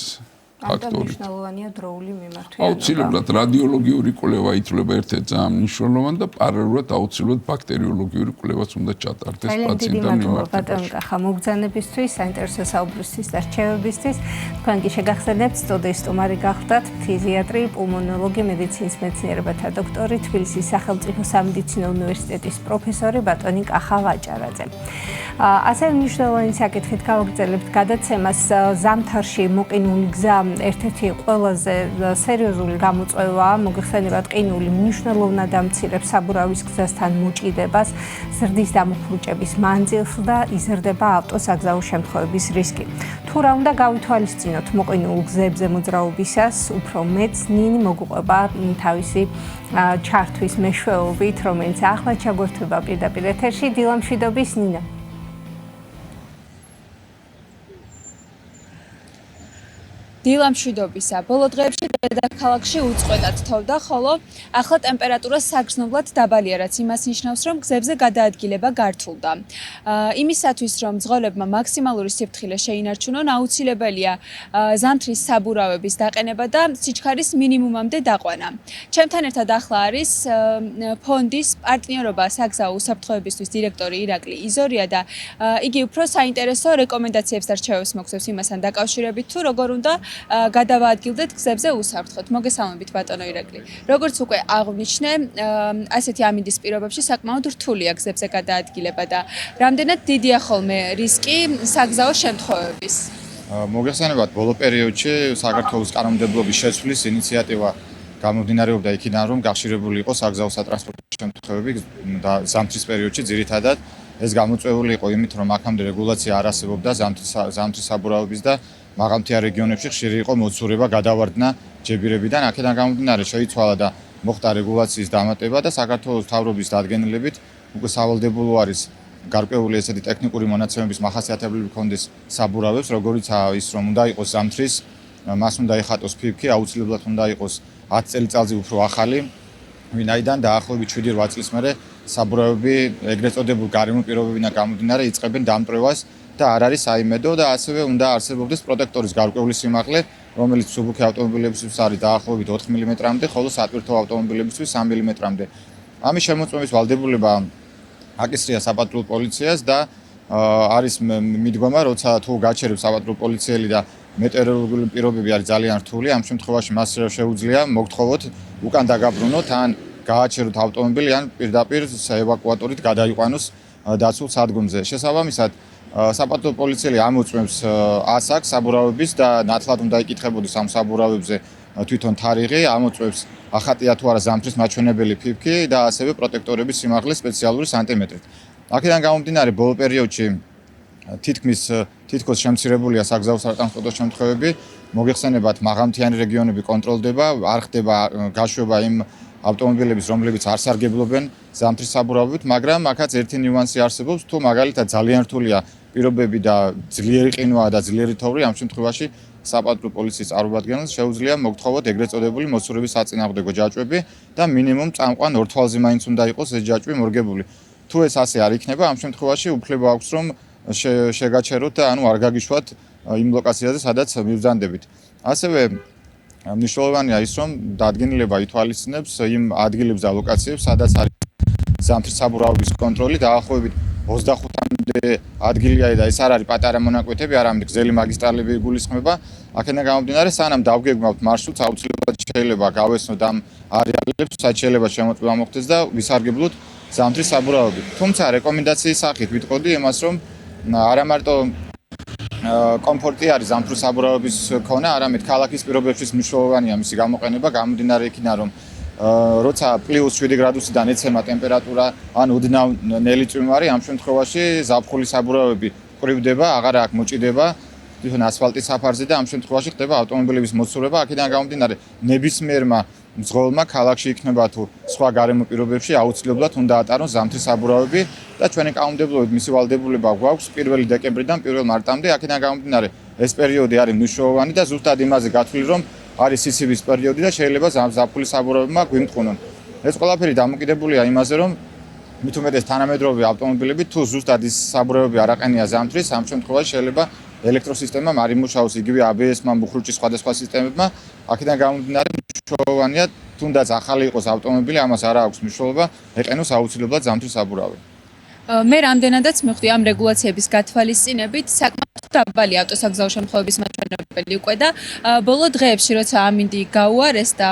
ფაქტორით. მნიშვნელოვანია დროული მიმართვიანობა. აუცილებლად რადიოლოგიური კვლევა ითვლება ერთ-ერთ ძალიან მნიშვნელოვანი და პარალელურად აუცილებლად ბაქტერიოლოგიური კვლევაც უნდა ჩატარდეს პაციენტთან მიმართებაში. ხა მოგზანებისთვის, საინტერესო საუბრისთვის და რჩევებისთვის, თქვენ კი შეგახსენებთ სტუდიის სტუმარი გახდათ ფიზიატრი, პულმონოლოგი, მედიცინის მეცნიერებათა დოქტორი, თბილისის სახელმწიფო სამედიცინო უნივერსიტეტის პროფესორი ბატონი კახა ვაჭარაძე. ასევე მნიშვნელოვანი საკითხით გავაგრძელებთ გადაცემას ზამთარში მოყინული გზა ერთ-ერთი ყველაზე სერიოზული გამოწვევაა, მოგეხსენებათ ყინული მნიშვნელოვნად ამცირებს საბურავის გზასთან მოჭიდებას, ზრდის დამუხრუჭების მანძილს და იზრდება ავტოსაგზაო შემთხვევების რისკი. თუ რა უნდა გავითვალისწინოთ მოყინულ გზებზე მოძრაობისას, უფრო მეც ნინი მოგუყვება თავისი ჩართვის მეშვეობით, რომელიც ახლა ჩაგვერთვება პირდაპირ ეთერში. დილამშვიდობის ნინა. დილამშვიდობისა. ბოლო დღეებში დედაქალაქში უწყვეტად თოვდა, ხოლო ახლა ტემპერატურა საგრძნობლად დაბალია, რაც იმას ნიშნავს, რომ გზებზე გადაადგილება გართულდა. იმისათვის, რომ მძღოლებმა მაქსიმალური სიფრთხილე შეინარჩუნონ, აუცილებელია ზამთრის საბურავების დაყენება და სიჩქარის მინიმუმამდე დაყვანა. ჩემთან ერთად ახლა არის ფონდის პარტნიორობა საგზაო უსაფრთხოებისთვის დირექტორი ირაკლი იზორია და იგი უფრო საინტერესო რეკომენდაციებს და რჩევებს მოგცემს იმასთან დაკავშირებით, თუ როგორ უნდა გადავაადგილდეთ გზებზე უსაფრთხოდ. მოგესალმებით ბატონო ირაკლი. როგორც უკვე აღვნიშნე, ასეთი ამინდის პირობებში საკმაოდ რთულია გზებზე გადაადგილება და რამდენად დიდია ხოლმე რისკი საგზაო შემთხვევების. მოგესალმებით, ბოლო პერიოდში საქართველოს კანონმდებლობის შეცვლის ინიციატივა გამომდინარეობდა იქიდან, რომ გახშირებული იყო საგზაო სატრანსპორტო შემთხვევები და ზამთრის პერიოდში ძირითადად ეს გამოწვეული იყო იმით, რომ აქამდე რეგულაცია არ არსებობდა ზამთრის საბურავების და მაღალმთიან რეგიონებში ხშირი იყო მოცურება გადავარდნა ჯებირებიდან, აქედან გამომდინარე შეიცვალა და მოხდა რეგულაციის დამატება და საქართველოს მთავრობის დადგენილებით უკვე სავალდებულო არის გარკვეული ესეთი ტექნიკური მონაცემების მახასიათებლები ჰქონდეს საბურავებს, როგორიცაა ის, რომ უნდა იყოს ზამთრის, მას უნდა ეხატოს ფიფქი, აუცილებლად უნდა იყოს 10 წელიწადზე უფრო ახალი, ვინაიდან დაახლოებით 7-8 წლის მერე საბურავები ეგრეთ წოდებულ გარემო პირობებიდან გამომდინარე იწყებენ დამტვრევას და არ არის საიმედო და ასევე უნდა არსებობდეს პროტექტორის გარკვეული სიმაღლე, რომელიც მსუბუქი ავტომობილებისთვის არის დაახლოებით 4 მმ-მდე, ხოლო სატვირთო ავტომობილებისთვის 3 მმ-მდე. ამის შემოწმების ვალდებულება აკისრია საპატრულო პოლიციას და არის მიდგომა, როცა თუ გაჩერებს საპატრულო პოლიციელი და მეტეოროლოგიური პირობები არის ძალიან რთული, ამ შემთხვევაში მას შეუძლია მოგთხოვოთ უკან დაგაბრუნოთ ან გააჩეროთ ავტომობილი ან პირდაპირ ევაკუატორით გადაიყვანოს დაცულ სადგომზე. შესაბამისად საპატრულო პოლიციელი ამოწმებს ასაკს საბურავების და ნათლად უნდა იკითხებოდეს ამ საბურავებზე თვითონ თარიღი, ამოწმებს ახატია თუ არა ზამთრის მაჩვენებელი ფიფქი და ასევე პროტექტორების სიმაღლე სპეციალური სანტიმეტრით. აქედან გამომდინარე ბოლო პერიოდში თითქოს შემცირებულია საგზაო სატრანსპორტო შემთხვევები, მოგეხსენებათ მაღალმთიანი რეგიონები კონტროლდება, არ ხდება გაშვება იმ ავტომობილების, რომლებიც არ სარგებლობენ ზამთრის საბურავებით, მაგრამ აქაც ერთი ნიუანსი არსებობს, თუ მაგალითად ძალიან რთულია პირობები და ძლიერი ყინვაა და ძლიერი თოვლი, ამ შემთხვევაში საპატრულო პოლიციის წარმომადგენელს შეუძლია მოგთხოვოთ ეგრეთ წოდებული მოცურების საწინააღმდეგო ჯაჭვები და მინიმუმ წამყვან ორ თვალზე მაინც უნდა იყოს ეს ჯაჭვი მორგებული. თუ ეს ასე არ იქნება, ამ შემთხვევაში უფლება აქვს, რომ შეგაჩეროთ და ანუ არ გაგიშვათ იმ ლოკაციაზე, სადაც მივზანდებით. ასევე მნიშვნელოვანია ის, რომ დადგენილება ითვალისწინებს იმ ადგილებს და ლოკაციებს, სადაც არის ზამთრის საბურავების კონტროლი, დაახლოებით 25-მდე ადგილია და ეს არ არის პატარა მონაკვეთები, არამედ გზელი მაგისტრალები იგულისხმება. აქედან გამომდინარე, სანამ დავგეგმავთ მარშრუტს, აუცილებლად შეიძლება გავესწროთ ამ არეალებს, სადაც შეიძლება შემოწმება მოხდეს და ვისარგებლოთ ზამთრის საბურავები. თუმცა რეკომენდაციის სახით ვიტყოდი იმას, რომ არა მარტო კომფორტი არის ზამთრის საბურავების ქონა, არამედ ქალაქის პირობებში მნიშვნელოვანია მისი გამოყენება, გამომდინარე იქიდან, რომ როცა +7 გრადუსიდან ეცემა ტემპერატურა ან ოდნავ ნელი წვიმარი, ამ შემთხვევაში ზაფხულის საბურავები ყრივდება, აღარ აქვს მოჭიდება თვითონ ასფალტის საფარზე და ამ შემთხვევაში ხდება ავტომობილების მოცურება. აქედან გამომდინარე, ნებისმიერმა მძღოლმა ქალაქში იქნება თუ სხვა გარემო პირობებში აუცილებლად უნდა ატარონ ზამთრის საბურავები და ჩვენი კანონმდებლობით მისი ვალდებულება გვაქვს 1 დეკემბრიდან 1 მარტამდე. აქედან გამომდინარე, ეს პერიოდი არის მნიშვნელოვანი და ზუსტად იმაზე გათვლილი, რომ არის სიცივის პერიოდი და შეიძლება ზაფხულის საბურავებმა გვიმტყუნონ. ეს ყველაფერი დამოკიდებულია იმაზე, რომ მით უმეტეს თანამედროვე ავტომობილები თუ ზუსტად ის საბურავები არ აყენია ზამთრის, ამ შემთხვევაში შეიძლება ელექტროსისტემამ არ იმუშაოს იგივე ABS-მა, მუხრუჭის სხვადასხვა სისტემებმა. აქედან გამომდინარე, მნიშვნელოვანია თუნდაც ახალი იყოს ავტომობილი, ამას არ აქვს მნიშვნელობა, ეყენოს აუცილებლად ზამთრის საბურავი. მე რამდენადაც მივხვდი ამ რეგულაციების გათვალისწინებით საკმაოდ დაბალი ავტოსაგზაო შემთხვევების მაჩვენებელი უკვე და ბოლო დღეებში როცა ამინდი გაუარეს და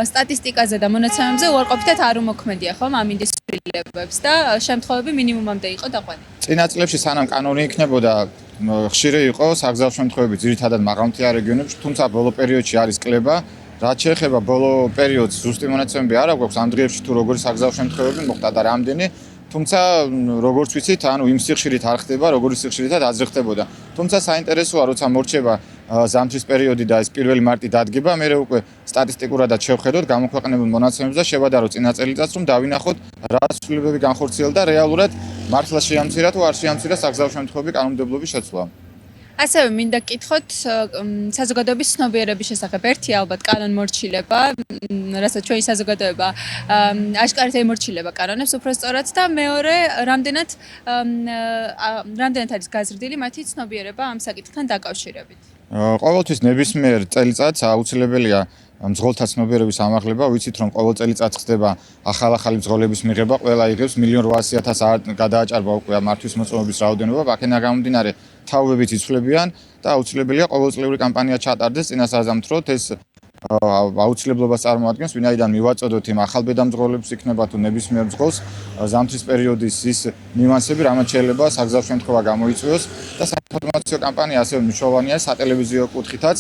სტატისტიკაზე და მონაცემებზე უარყოფითად არ უმოქმედია ხომ ამინდის ცვლილებებს და შემთხვევები მინიმუმამდე იყო დაყვანილი. წინა წლებში სანამ კანონი იქნებოდა ხშირი იყო საგზაო შემთხვევები ძირითადად მაღალმთიან რეგიონებში, თუმცა ბოლო პერიოდში არის კლება. რაც შეეხება ბოლო პერიოდს ზუსტი მონაცემები არ აქვს ამ დღეებში თუ როგორი საგზაო შემთხვევები მოხდა და რამდენი, თუმცა როგორც ვიცით, ანუ იმ სიხშირით არ ხდება, როგორი სიხშირითაც აზრი ხდებოდა. თუმცა საინტერესოა, როცა მორჩება ზამთრის პერიოდი და ეს 1 მარტი დადგება, მე უკვე სტატისტიკურადაც შევხედოთ გამოქვეყნებულ მონაცემებს და შევადაროთ წინა წელიწადს, რომ დავინახოთ რა ცვლილებები განხორციელდა რეალურად მართლა შეამცირა თუ არ შეამცირა საგზაო შემთხვევები კანონმდებლობის შეცვლა. ასევე მინდა გკითხოთ საზოგადოების ცნობიერების შესახებ. ერთი ალბათ კანონმორჩილება, რასაც ჩვენი საზოგადოება აშკარად ემორჩილება კანონებს უბრალოდ და მეორე რამდენად არის გაზრდილი მათი ცნობიერება ამ საკითხთან დაკავშირებით. ყოველთვის ნებისმიერ წელიწადს აუცილებელია მძღოლთა ცნობიერების ამაღლება. ვიცით, რომ ყოველ წელიწადს ხდება ახალი მძღოლების მიღება, ყველა იღებს 1.8 გადააჭარბა უკვე მართვის მოწმობის რაოდენობა. აქედან გამომდინარე, თაობებიც იცვლებიან და აუცილებელია ყოველწლიური კამპანია ჩატარდეს წინასაზამთროთ. ეს აუცილებლობას წარმოადგენს, ვინაიდან მივაწოდოთ იმ ახალბედამძღოლებს იქნება თუ ნებისმიერ მძღოლს ზამთრის პერიოდის ის ნიუანსები, რამაც შეიძლება საგზაო შემთხვევა გამოიწვიოს და საინფორმაციო კამპანია ასევე მნიშვნელოვანია სატელევიზიო კუთხითაც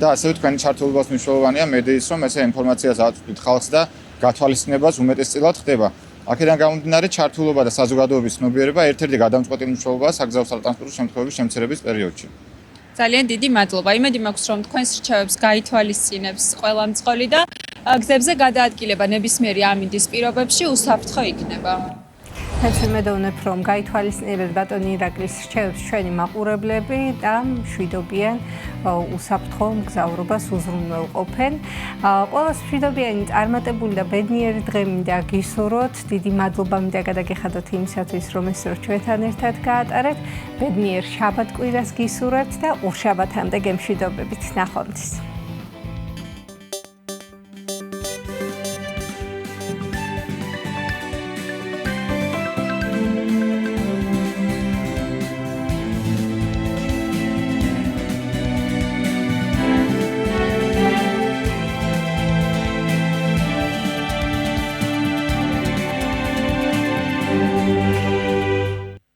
და ასევე თქვენი ჩართულობას მნიშვნელოვანია მედიის, რომ ესე ინფორმაციას აწვდით ხალხს და გათვალისწინებას უმეტესწილად ხდება. აქედან გამომდინარე, ჩართულობა და საზოგადოების ცნობიერება ერთ-ერთი გადამწყვეტი მნიშვნელობაა საგზაო სატრანსპორტო შემთხვევების შემცირების პერიოდში. ძალიან დიდი მადლობა. იმედი მაქვს, რომ თქვენს რჩევებს გაითვალისწინებს ყველა მძღოლი და გზებზე გადაადგილება ნებისმიერი ამინდის პირობებში უსაფრთხო იქნება. მეც ვიმედოვნებ, რომ გაითვალისწინებთ ბატონი ირაკლის რჩევებს ჩვენი მაყურებლები და მშვიდობიან უსაფრთხო მგზავრობას უზრუნველყოფენ. ყველას მშვიდობიანი, წარმატებული და ბედნიერი დღე მინდა გისურვოთ. დიდი მადლობა მინდა გადაგიხადოთ იმისათვის, რომ ეს დრო ჩვენთან ერთად გაატარეთ. ბედნიერ შაბათ კვირას გისურვებთ და უშაბათამდე გემშვიდობებით. ნახვამდის.